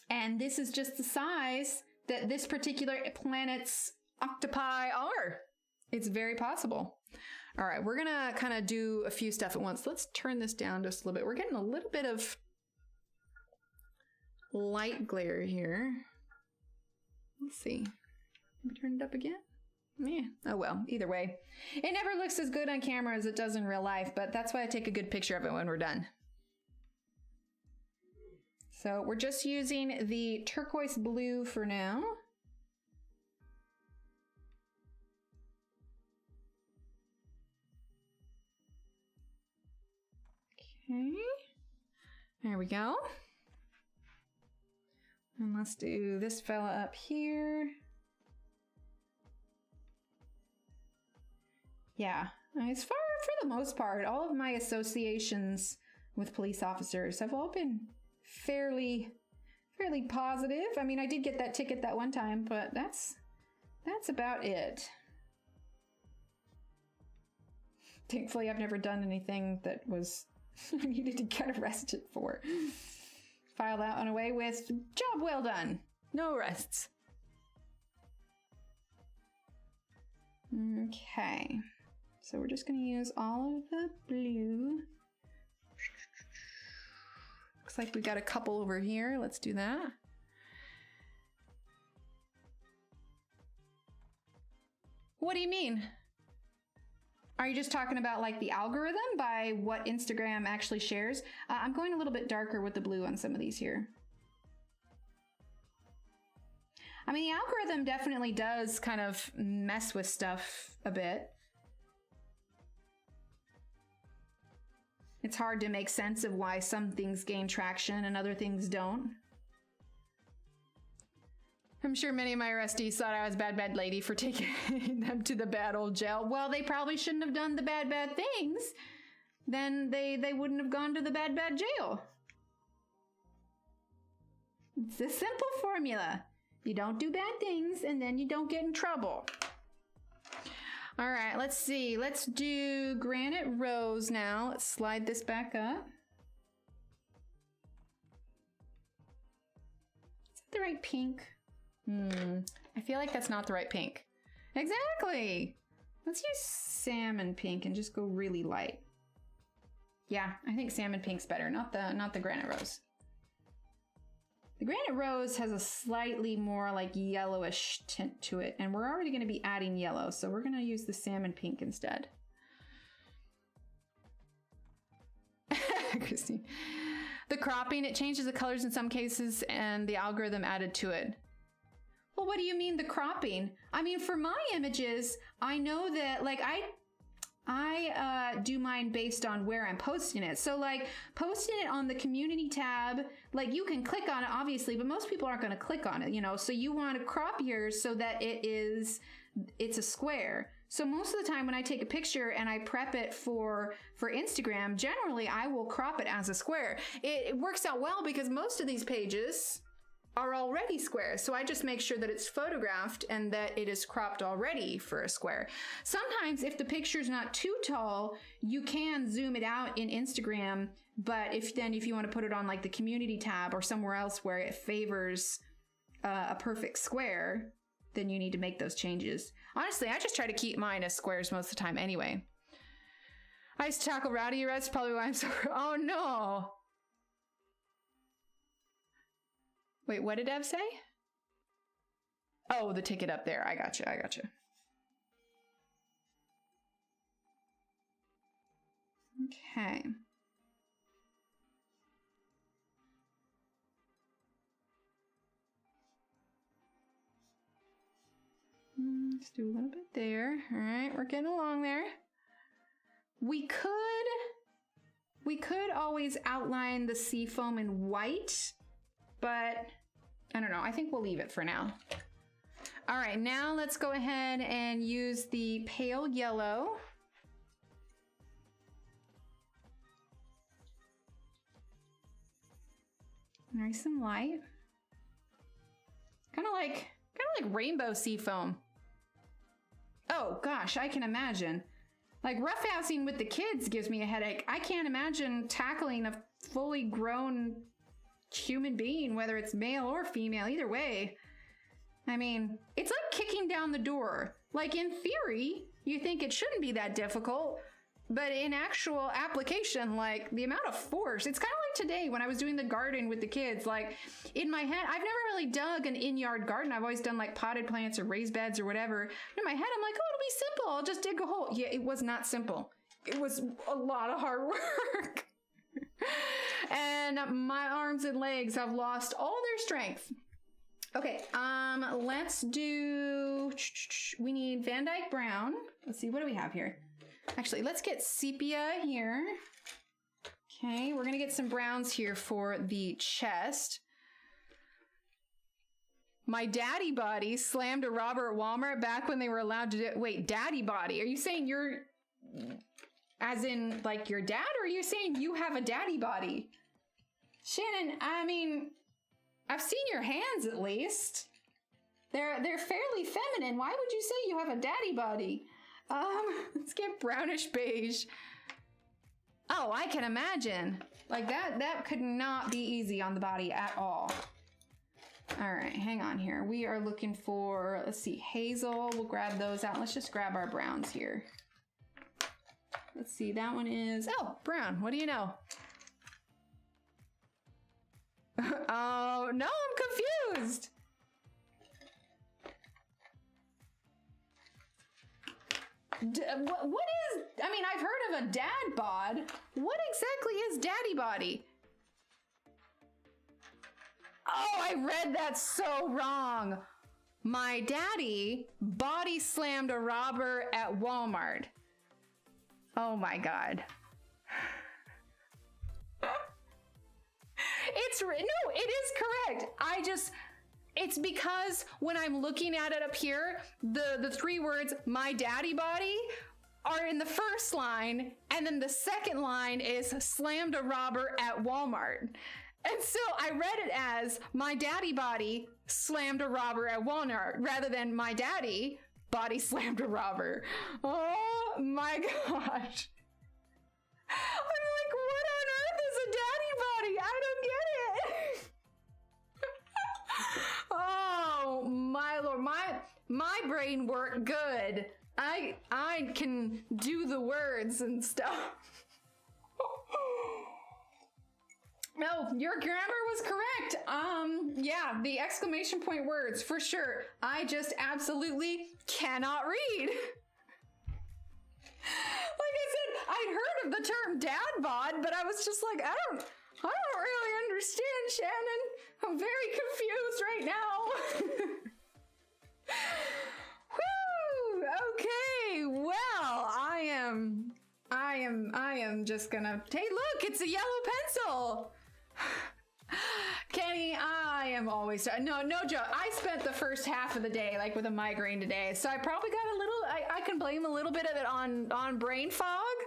S1: and this is just the size that this particular planet's octopi are. It's very possible. All right, we're gonna kind of do a few stuff at once. Let's turn this down just a little bit. We're getting a little bit of light glare here. Let's see. Let me turn it up again. Yeah. Oh well, either way. It never looks as good on camera as it does in real life, but that's why I take a good picture of it when we're done. So we're just using the turquoise blue for now. Okay. There we go. And let's do this fella up here. Yeah, as far for the most part, all of my associations with police officers have all been fairly positive. I mean, I did get that ticket that one time, but that's about it. Thankfully, I've never done anything that was I needed to get arrested for. Filed out and away with, job well done. No arrests. Okay. So we're just going to use all of the blue. Looks like we got a couple over here. Let's do that. What do you mean? Are you just talking about like the algorithm by what Instagram actually shares? I'm going a little bit darker with the blue on some of these here. I mean, the algorithm definitely does kind of mess with stuff a bit. It's hard to make sense of why some things gain traction and other things don't. I'm sure many of my arrestees thought I was bad lady for taking them to the bad old jail. Well, they probably shouldn't have done the bad things. Then they wouldn't have gone to the bad jail. It's a simple formula. You don't do bad things and then you don't get in trouble. All right, let's see. Let's do Granite Rose now. Let's slide this back up. Is that the right pink? I feel like that's not the right pink. Exactly. Let's use salmon pink and just go really light. Yeah, I think salmon pink's better, not the Granite Rose. The Granite Rose has a slightly more like yellowish tint to it, and we're already going to be adding yellow, so we're going to use the salmon pink instead. Christine. The cropping, it changes the colors in some cases, and the algorithm added to it. Well, what do you mean the cropping? I mean, for my images, I know that like I do mine based on where I'm posting it. So like posting it on the community tab, like you can click on it obviously, but most people aren't going to click on it, you know, so you want to crop yours so that it's a square. So most of the time when I take a picture and I prep it for Instagram, generally I will crop it as a square. It works out well because most of these pages are already squares. So I just make sure that it's photographed and that it is cropped already for a square. Sometimes if the picture's not too tall, you can zoom it out in Instagram. But if you want to put it on like the community tab or somewhere else where it favors a perfect square, then you need to make those changes. Honestly, I just try to keep mine as squares most of the time anyway. I used to tackle rowdy arrests, probably why I'm so, oh no. Wait, what did Ev say? Oh, the ticket up there. I got you. Okay. Let's do a little bit there. All right, we're getting along there. We could always outline the sea foam in white, but I don't know. I think we'll leave it for now. All right, now let's go ahead and use the pale yellow. Nice and light. Kind of like rainbow sea foam. Oh gosh, I can imagine. Like roughhousing with the kids gives me a headache. I can't imagine tackling a fully grown human being, whether it's male or female, either way. I mean, it's like kicking down the door. Like in theory, you think it shouldn't be that difficult, but in actual application, like the amount of force, it's kind of like today when I was doing the garden with the kids, like in my head, I've never really dug an in-yard garden. I've always done like potted plants or raised beds or whatever. In my head, I'm like, oh, it'll be simple. I'll just dig a hole. Yeah, it was not simple. It was a lot of hard work. And my arms and legs have lost all their strength. Okay, let's do, we need Van Dyke Brown. Let's see, what do we have here? Actually, let's get sepia here. Okay, we're gonna get some browns here for the chest. My daddy body slammed a robber at Walmart back when they were allowed to do, wait, daddy body? Are you saying you're, as in like your dad, or are you saying you have a daddy body? Shannon, I mean, I've seen your hands at least. They're fairly feminine. Why would you say you have a daddy body? Let's get brownish beige. Oh, I can imagine. Like that could not be easy on the body at all. All right, hang on here. We are looking for, let's see, hazel. We'll grab those out. Let's just grab our browns here. Let's see, that one is, oh, brown. What do you know? Oh, no, I'm confused. What is, I mean, I've heard of a dad bod. What exactly is daddy body? Oh, I read that so wrong. My daddy body slammed a robber at Walmart. Oh my God. No, it is correct. It's because when I'm looking at it up here, the 3 words, my daddy body, are in the first line, and then the second line is slammed a robber at Walmart. And so I read it as my daddy body slammed a robber at Walmart rather than my daddy body slammed a robber. Oh my gosh. I'm like, what on earth is a daddy body? I don't get it. Oh my lord, my brain worked good. I can do the words and stuff. No, your grammar was correct. Yeah, the exclamation point words for sure. I just absolutely cannot read. Like I said, I'd heard of the term dad bod, but I was just like, I don't really understand, Shannon. I'm very confused right now. Whew, okay, well, I am just gonna, hey look, it's a yellow pencil. Kenny, I am always, no joke. I spent the first half of the day like with a migraine today, so I probably got a little, I can blame a little bit of it on brain fog.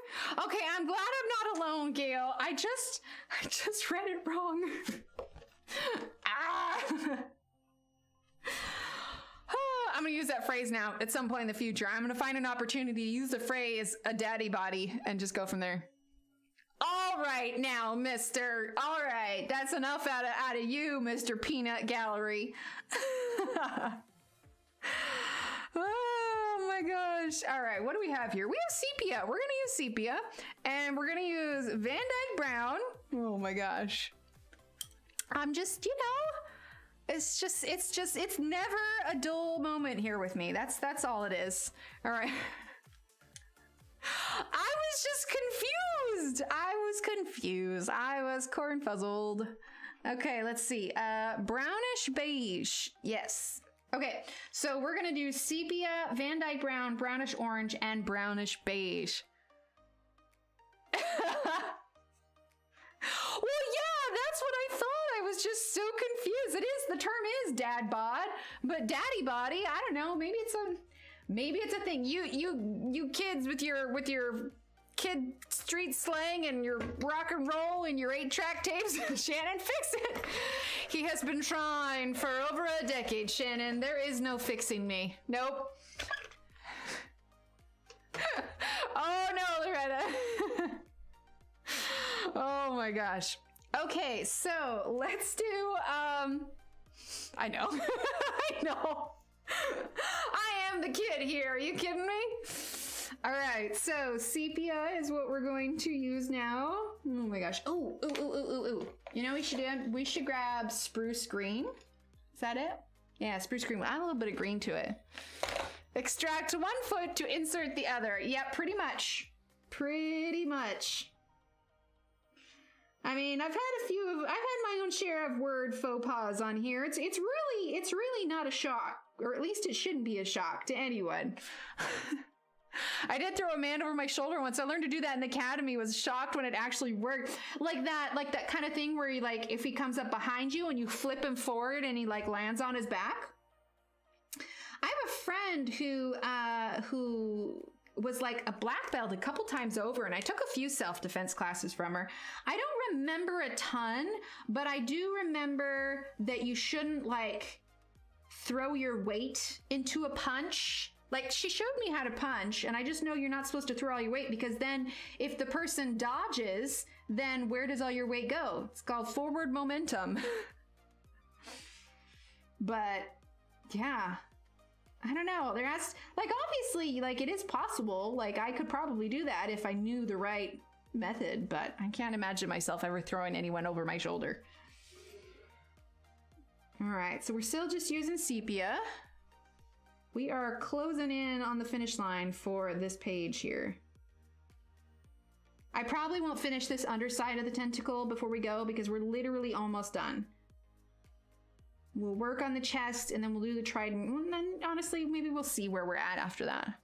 S1: Okay, I'm glad I'm not alone, Gail. I just read it wrong. I'm gonna use that phrase now at some point in the future. I'm gonna find an opportunity to use the phrase a daddy body and just go from there. All right now, mister. All right, that's enough out of you, Mr. Peanut Gallery. Oh my gosh. All right, what do we have here? We have sepia. We're gonna use sepia, and we're gonna use Van Dyke Brown. Oh my gosh. I'm just, it's never a dull moment here with me. That's all it is. All right. I was just confused. I was cornfuzzled. Okay, let's see. Brownish beige. Yes. Okay, so we're gonna do sepia, Van Dyke Brown, brownish orange, and brownish beige. Well, yeah, that's what I thought. I was just so confused. The term is dad bod, but daddy body, I don't know. Maybe it's a thing. You kids with your kid street slang and your rock and roll and your 8-track tapes, Shannon, fix it. He has been trying for over a decade, Shannon. There is no fixing me. Nope. Oh no, Loretta. Oh my gosh. Okay, so let's do, I know. I know. I am the kid here. Are you kidding me? All right, so sepia is what we're going to use now. Oh my gosh. Ooh. You know what we should grab spruce green. Is that it? Yeah, spruce green. Add a little bit of green to it. Extract one foot to insert the other. Yep, pretty much. Pretty much. I mean, I've had my own share of word faux pas on here. It's really not a shock, or at least it shouldn't be a shock to anyone. I did throw a man over my shoulder once. I learned to do that in the academy. Was shocked when it actually worked. Like that kind of thing where you, like, if he comes up behind you and you flip him forward and he like lands on his back. I have a friend who was like a black belt a couple times over, and I took a few self-defense classes from her. I don't remember a ton, but I do remember that you shouldn't like throw your weight into a punch. Like, she showed me how to punch, and I just know you're not supposed to throw all your weight, because then if the person dodges, then where does all your weight go? It's called forward momentum. But yeah, I don't know. There has, like, obviously, like, it is possible. Like, I could probably do that if I knew the right method, but I can't imagine myself ever throwing anyone over my shoulder. All right, so we're still just using sepia. We are closing in on the finish line for this page here. I probably won't finish this underside of the tentacle before we go, because we're literally almost done. We'll work on the chest, and then we'll do the trident. And then, honestly, maybe we'll see where we're at after that.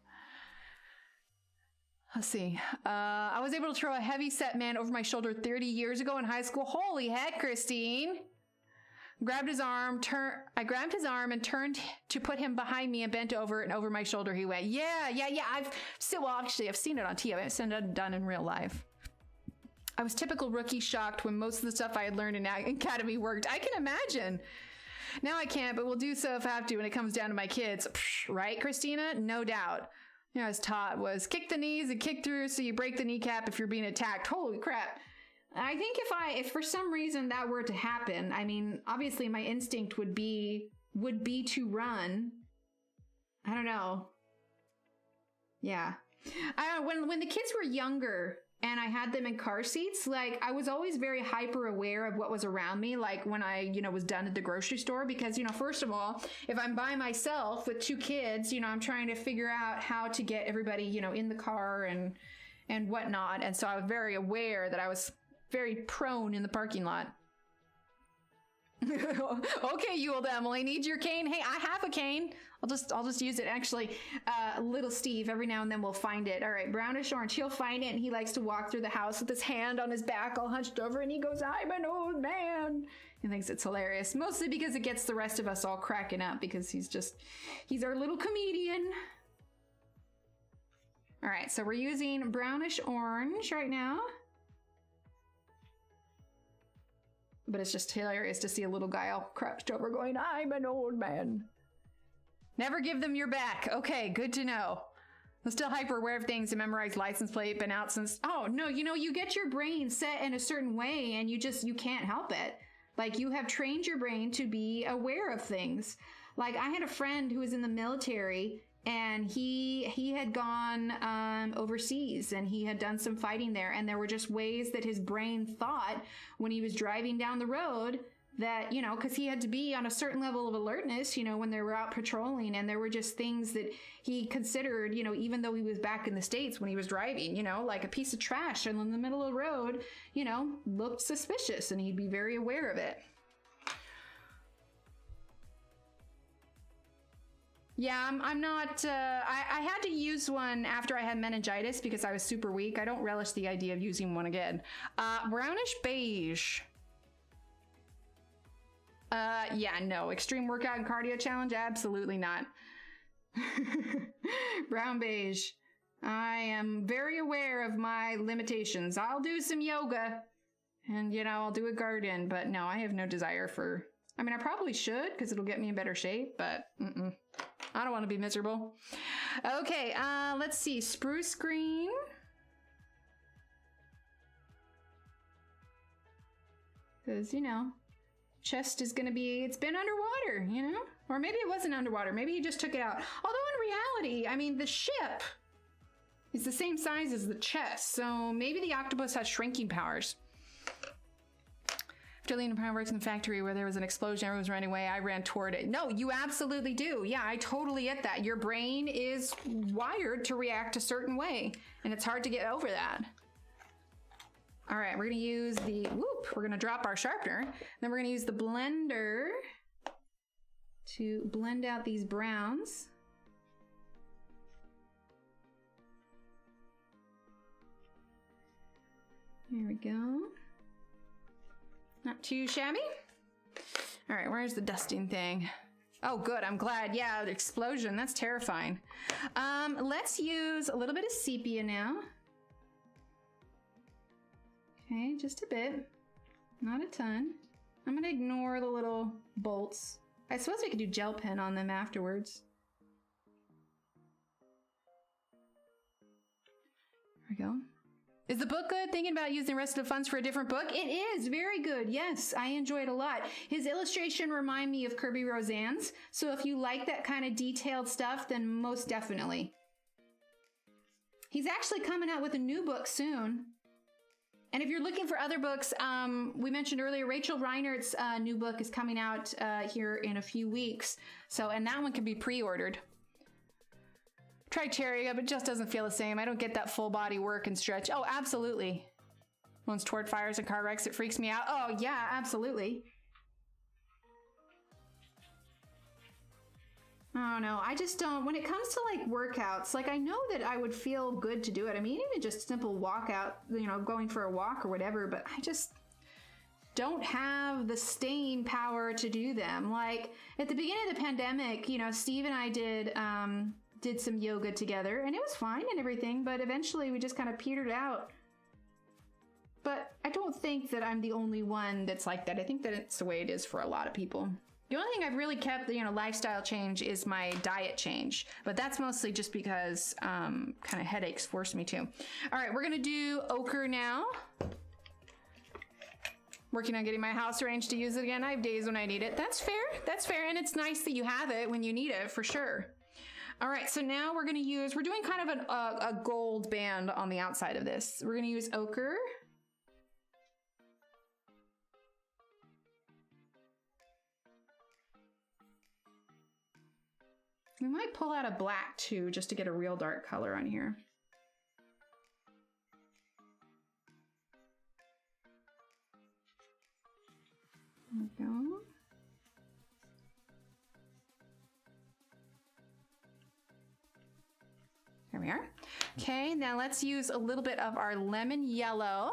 S1: Let's see. I was able to throw a heavy-set man over my shoulder 30 years ago in high school. Holy heck, Christine. grabbed his arm, I grabbed his arm and turned to put him behind me and bent over, and over my shoulder he went, yeah. I've seen it on TV. I haven't seen it done in real life. I was typical rookie, shocked when most of the stuff I had learned in academy worked. I can imagine. Now I can't, but we'll do so if I have to when it comes down to my kids. Right, Christina? No doubt. You know, I was taught was kick the knees and kick through so you break the kneecap if you're being attacked. Holy crap. I think if for some reason that were to happen, I mean, obviously my instinct would be to run. I don't know. Yeah. When the kids were younger and I had them in car seats, like I was always very hyper aware of what was around me. Like when I, was done at the grocery store, because, first of all, if I'm by myself with two kids, I'm trying to figure out how to get everybody, in the car and whatnot. And so I was very aware that I was very prone in the parking lot. Okay, you old Emily, need your cane? Hey, I have a cane. I'll just use it. Actually, little Steve, every now and then we'll find it. All right, brownish orange. He'll find it, and he likes to walk through the house with his hand on his back, all hunched over, and he goes, "I'm an old man." He thinks it's hilarious, mostly because it gets the rest of us all cracking up because he's our little comedian. All right, so we're using brownish orange right now. But it's just hilarious to see a little guy all crouched over going, "I'm an old man." Never give them your back. Okay, good to know. I'm still hyper aware of things and memorize license plate, been out since... Oh, no, you get your brain set in a certain way and you can't help it. Like, you have trained your brain to be aware of things. Like, I had a friend who was in the military, and he had gone overseas, and he had done some fighting there, and there were just ways that his brain thought when he was driving down the road that, because he had to be on a certain level of alertness, when they were out patrolling, and there were just things that he considered, even though he was back in the States when he was driving, like a piece of trash in the middle of the road, looked suspicious, and he'd be very aware of it. Yeah, I'm not, I had to use one after I had meningitis because I was super weak. I don't relish the idea of using one again. Brownish beige. Yeah, no. Extreme workout and cardio challenge? Absolutely not. Brown beige. I am very aware of my limitations. I'll do some yoga and, I'll do a garden, but no, I have no desire for, I probably should because it'll get me in better shape, but I don't want to be miserable. Okay, let's see. Spruce green. Because, chest is going to be, it's been underwater, Or maybe it wasn't underwater. Maybe he just took it out. Although in reality, the ship is the same size as the chest. So maybe the octopus has shrinking powers. After Lena Prime works in the factory where there was an explosion, everyone was running away, I ran toward it. No, you absolutely do. Yeah, I totally get that. Your brain is wired to react a certain way, and it's hard to get over that. All right, we're gonna use we're gonna drop our sharpener. Then we're gonna use the blender to blend out these browns. There we go. Not too shabby. All right, where's the dusting thing? Oh, good, I'm glad. Yeah, the explosion, that's terrifying. Let's use a little bit of sepia now. Okay, just a bit, not a ton. I'm gonna ignore the little bolts. I suppose we could do gel pen on them afterwards. There we go. Is the book good? Thinking about using the rest of the funds for a different book? It is very good. Yes, I enjoy it a lot. His illustration remind me of Kirby Roseanne's. So if you like that kind of detailed stuff, then most definitely. He's actually coming out with a new book soon. And if you're looking for other books, we mentioned earlier, Rachel Reinert's new book is coming out here in a few weeks. So, and that one can be pre-ordered. Tried Cheria, but it just doesn't feel the same. I don't get that full body work and stretch. Oh, absolutely. Once toward fires and car wrecks, it freaks me out. Oh, yeah, absolutely. Oh, no, I just don't. When it comes to like workouts, like I know that I would feel good to do it. I mean, even just simple walkout, going for a walk or whatever, but I just don't have the staying power to do them. Like at the beginning of the pandemic, you know, Steve and I did some yoga together and it was fine and everything, but eventually we just kind of petered out. But I don't think that I'm the only one that's like that. I think that it's the way it is for a lot of people. The only thing I've really kept, you know, lifestyle change is my diet change, but that's mostly just because kind of headaches forced me to. All right, we're gonna do ochre now. Working on getting my house arranged to use it again. I have days when I need it. That's fair, and it's nice that you have it when you need it, for sure. All right, so now we're doing kind of a gold band on the outside of this. We're gonna use ochre. We might pull out a black too, just to get a real dark color on here. There we go. There we are. Okay, now let's use a little bit of our lemon yellow.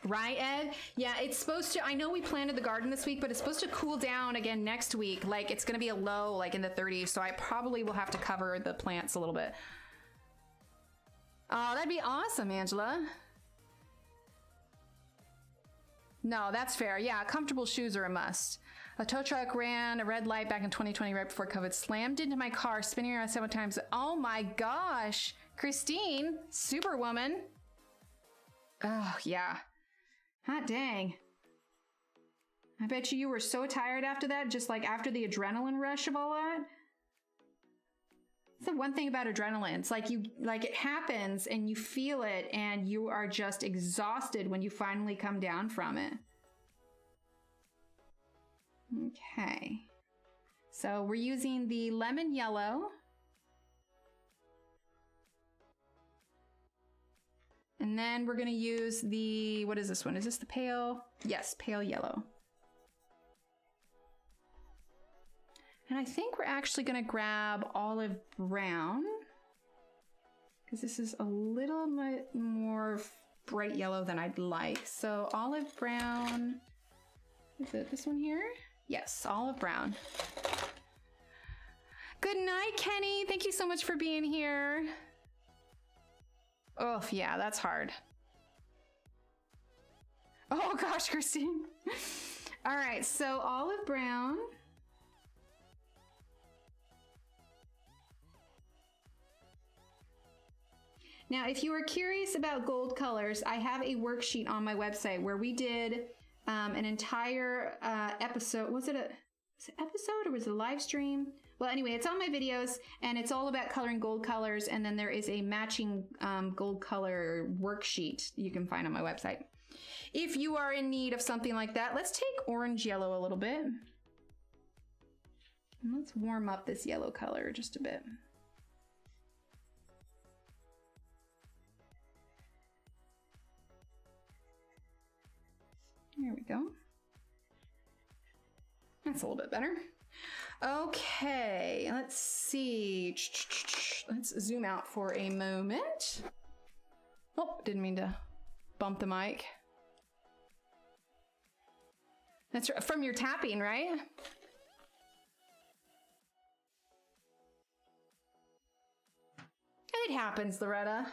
S1: Right, Ed? Yeah, it's supposed to, I know we planted the garden this week, but it's supposed to cool down again next week. Like, it's going to be a low, like in the 30s, so I probably will have to cover the plants a little bit. Oh, that'd be awesome, Angela. No, that's fair. Yeah, comfortable shoes are a must. A tow truck ran a red light back in 2020 right before COVID, slammed into my car, spinning around several times. Oh my gosh. Christine, superwoman. Oh, yeah. Hot dang. I bet you were so tired after that, just like after the adrenaline rush of all that. It's the one thing about adrenaline. It's like it happens and you feel it and you are just exhausted when you finally come down from it. Okay. So we're using the lemon yellow. And then we're going to use the, what is this one? Is this the pale? Yes, pale yellow. And I think we're actually going to grab olive brown, because this is a little bit more bright yellow than I'd like. So olive brown, is it this one here? Yes, olive brown. Good night, Kenny. Thank you so much for being here. Oh, yeah, that's hard. Oh gosh, Christine. All right, so olive brown. Now, if you are curious about gold colors, I have a worksheet on my website where we did an entire episode. Was it an episode or was it a live stream? Well, anyway, it's on my videos and it's all about coloring gold colors. And then there is a matching gold color worksheet you can find on my website. If you are in need of something like that, let's take orange yellow a little bit. And let's warm up this yellow color just a bit. There we go. That's a little bit better. Okay, let's see. Let's zoom out for a moment. Oh, didn't mean to bump the mic. That's from your tapping, right? It happens, Loretta.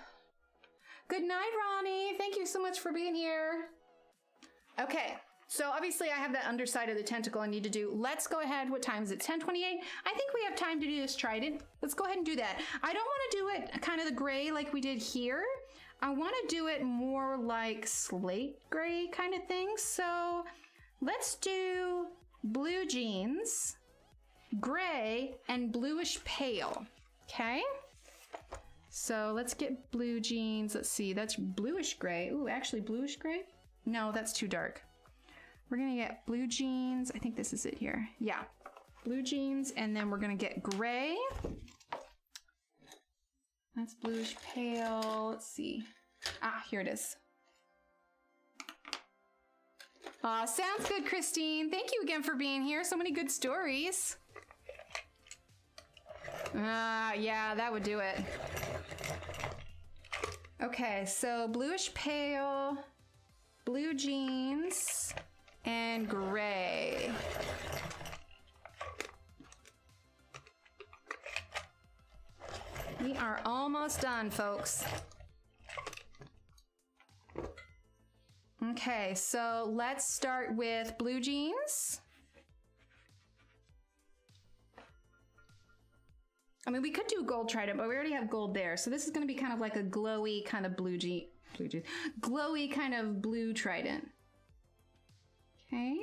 S1: Good night, Ronnie. Thank you so much for being here. Okay. So obviously I have that underside of the tentacle I need to do. Let's go ahead. What time is it? 10:28? I think we have time to do this trident. Let's go ahead and do that. I don't want to do it kind of the gray like we did here. I want to do it more like slate gray kind of thing. So let's do blue jeans, gray, and bluish pale. Okay. So let's get blue jeans. Let's see. That's bluish gray. Ooh, actually bluish gray? No, that's too dark. We're gonna get blue jeans. I think this is it here. Yeah, blue jeans, and then we're gonna get gray. That's bluish pale. Let's see. Ah, here it is. Sounds good, Christine. Thank you again for being here. So many good stories. Yeah, that would do it. Okay, so bluish pale. blue jeans and gray. We are almost done, folks. Okay, so let's start with blue jeans. I mean, we could do gold trident, but we already have gold there. So this is going to be kind of like a glowy kind of glowy kind of blue trident. Okay.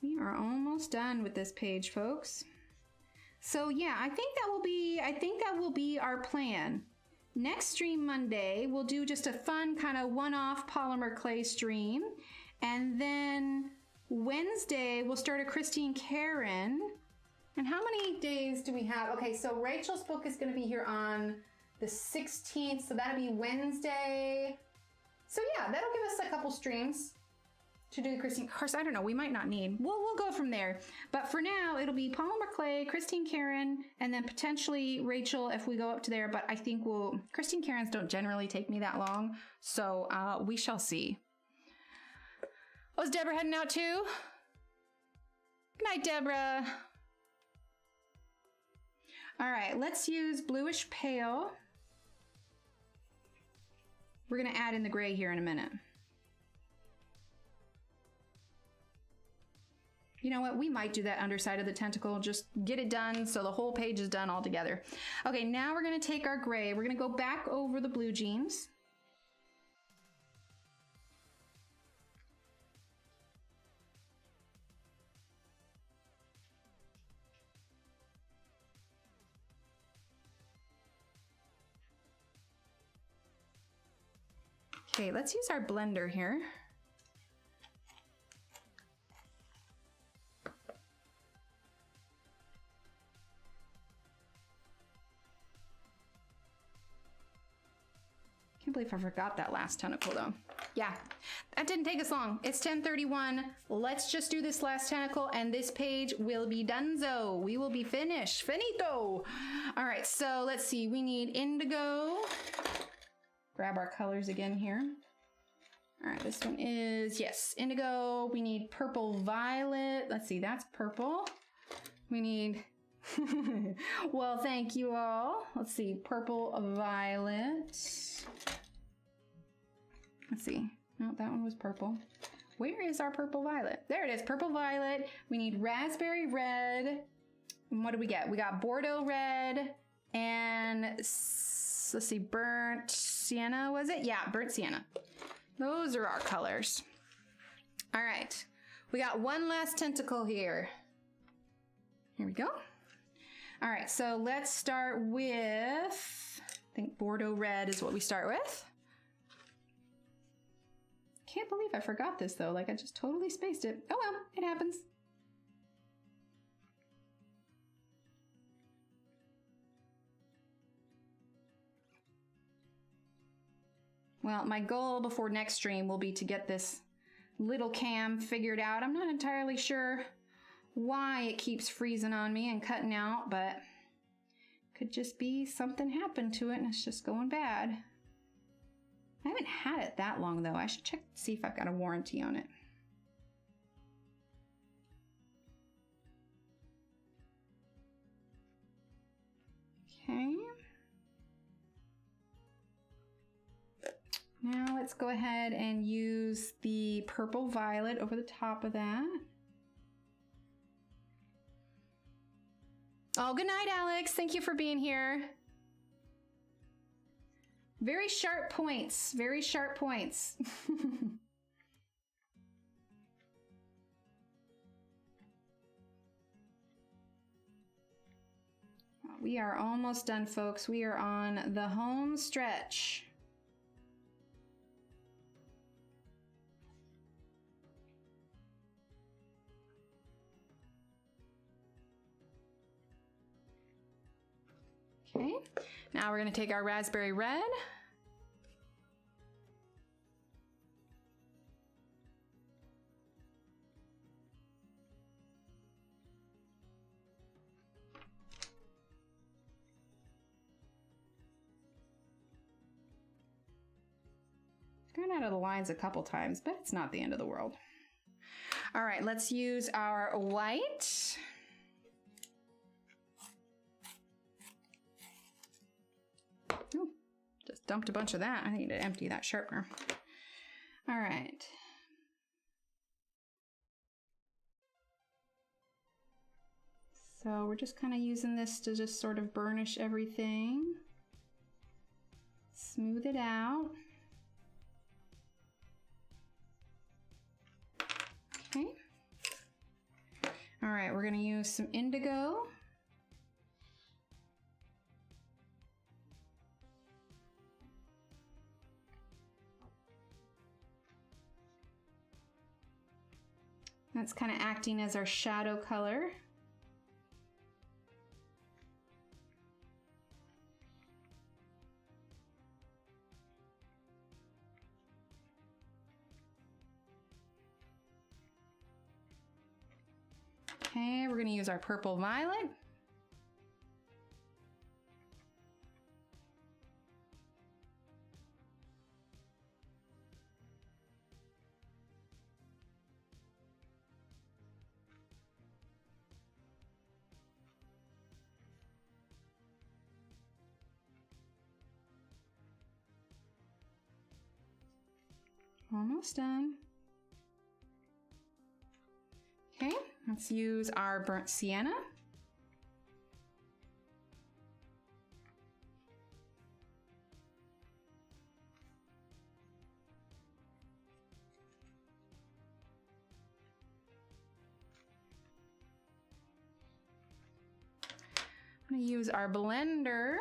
S1: We are almost done with this page, folks. So yeah, I think that will be our plan. Next stream Monday, we'll do just a fun kind of one-off polymer clay stream. And then Wednesday, we'll start a Christine Caran. And how many days do we have? Okay, so Rachel's book is going to be here on the 16th, so that'll be Wednesday. So yeah, that'll give us a couple streams to do the Christine. Of course, I don't know, we might not need. We'll go from there. But for now, it'll be polymer clay, Christine Caran, and then potentially Rachel if we go up to there. But I think Christine Carans don't generally take me that long, so we shall see. Oh, is Deborah heading out too? Good night, Deborah. All right, let's use bluish pale. We're gonna add in the gray here in a minute. You know what, we might do that underside of the tentacle, just get it done so the whole page is done all together. Okay, now we're gonna take our gray, we're gonna go back over the blue jeans. Okay, let's use our blender here. Can't believe I forgot that last tentacle though. Yeah, that didn't take us long. It's 10:31. Let's just do this last tentacle and this page will be donezo. We will be finished. Finito. All right, so let's see. We need indigo. Grab our colors again here. All right, this one is, yes, indigo. We need purple violet. Let's see, that's purple. We need, well, thank you all. Let's see, purple violet. Let's see, no, that one was purple. Where is our purple violet? There it is, purple violet. We need raspberry red. And what do we get? We got Bordeaux red and let's see, burnt sienna, was it? Yeah, burnt sienna. Those are our colors. All right, we got one last tentacle here. Here we go. All right, so let's start with, I think Bordeaux red is what we start with. Can't believe I forgot this though, like I just totally spaced it. Oh well, it happens. Well, my goal before next stream will be to get this little cam figured out. I'm not entirely sure why it keeps freezing on me and cutting out, but could just be something happened to it and it's just going bad. I haven't had it that long though. I should check to see if I've got a warranty on it. Okay. Now let's go ahead and use the purple violet over the top of that. Oh, good night, Alex. Thank you for being here. Very sharp points, very sharp points. We are almost done, folks. We are on the home stretch. Okay, Now we're going to take our raspberry red. Gone out of the lines a couple times, but it's not the end of the world. All right, let's use our white. Ooh, just dumped a bunch of that. I need to empty that sharpener. All right. So we're just kind of using this to just sort of burnish everything. Smooth it out. Okay. All right, we're gonna use some indigo. That's kind of acting as our shadow color. Okay, we're going to use our purple violet. Almost done. Okay, let's use our burnt sienna. I'm going to use our blender.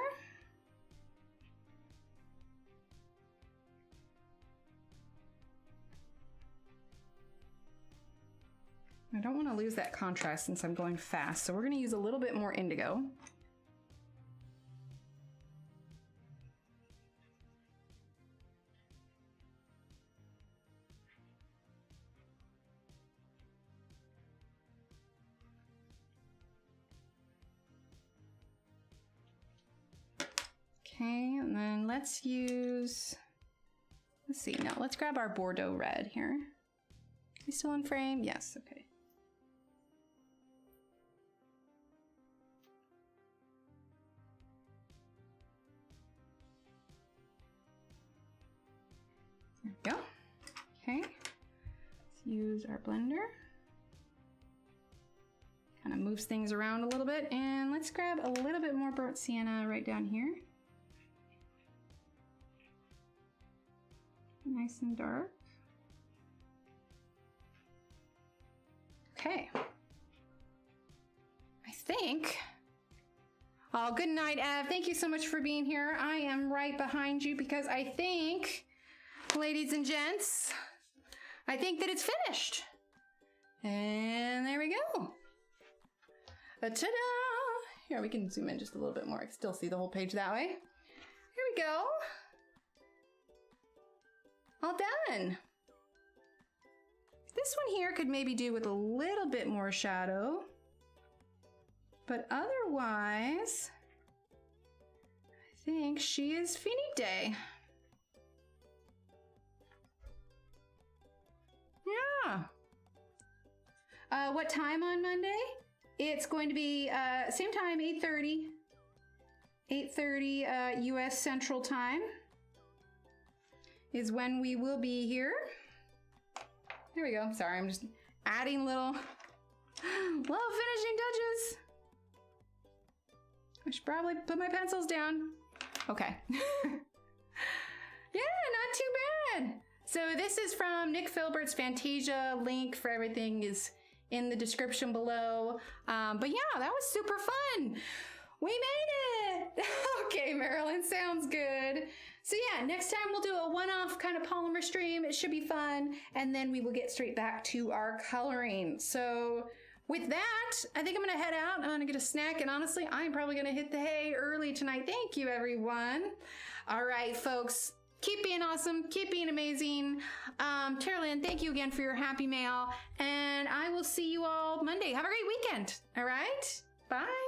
S1: I don't want to lose that contrast since I'm going fast, so we're going to use a little bit more indigo. Okay, and then let's use, let's see, now let's grab our Bordeaux red here. Are we still in frame? Yes, okay. There we go. Okay, let's use our blender. Kind of moves things around a little bit, and let's grab a little bit more burnt sienna right down here. Nice and dark. Okay. I think. Oh, good night, Ev. Thank you so much for being here. I am right behind you because I think, ladies and gents, I think that it's finished. And there we go. Ta-da! Here, we can zoom in just a little bit more. I can still see the whole page that way. Here we go. All done. This one here could maybe do with a little bit more shadow, but otherwise, I think she is finite. Yeah. What time on Monday? It's going to be same time, 8:30. 8:30 US Central Time is when we will be here. There we go. Sorry, I'm just adding little finishing touches. I should probably put my pencils down. Okay. Yeah, not too bad. So this is from Nick Filbert's Fantasia. Link for everything is in the description below. But yeah, that was super fun. We made it. Okay, Marilyn, sounds good. So yeah, next time we'll do a one-off kind of polymer stream. It should be fun. And then we will get straight back to our coloring. So with that, I think I'm going to head out. I'm going to get a snack. And honestly, I'm probably going to hit the hay early tonight. Thank you, everyone. All right, folks. Keep being awesome. Keep being amazing. Terralyn, thank you again for your happy mail. And I will see you all Monday. Have a great weekend. All right? Bye.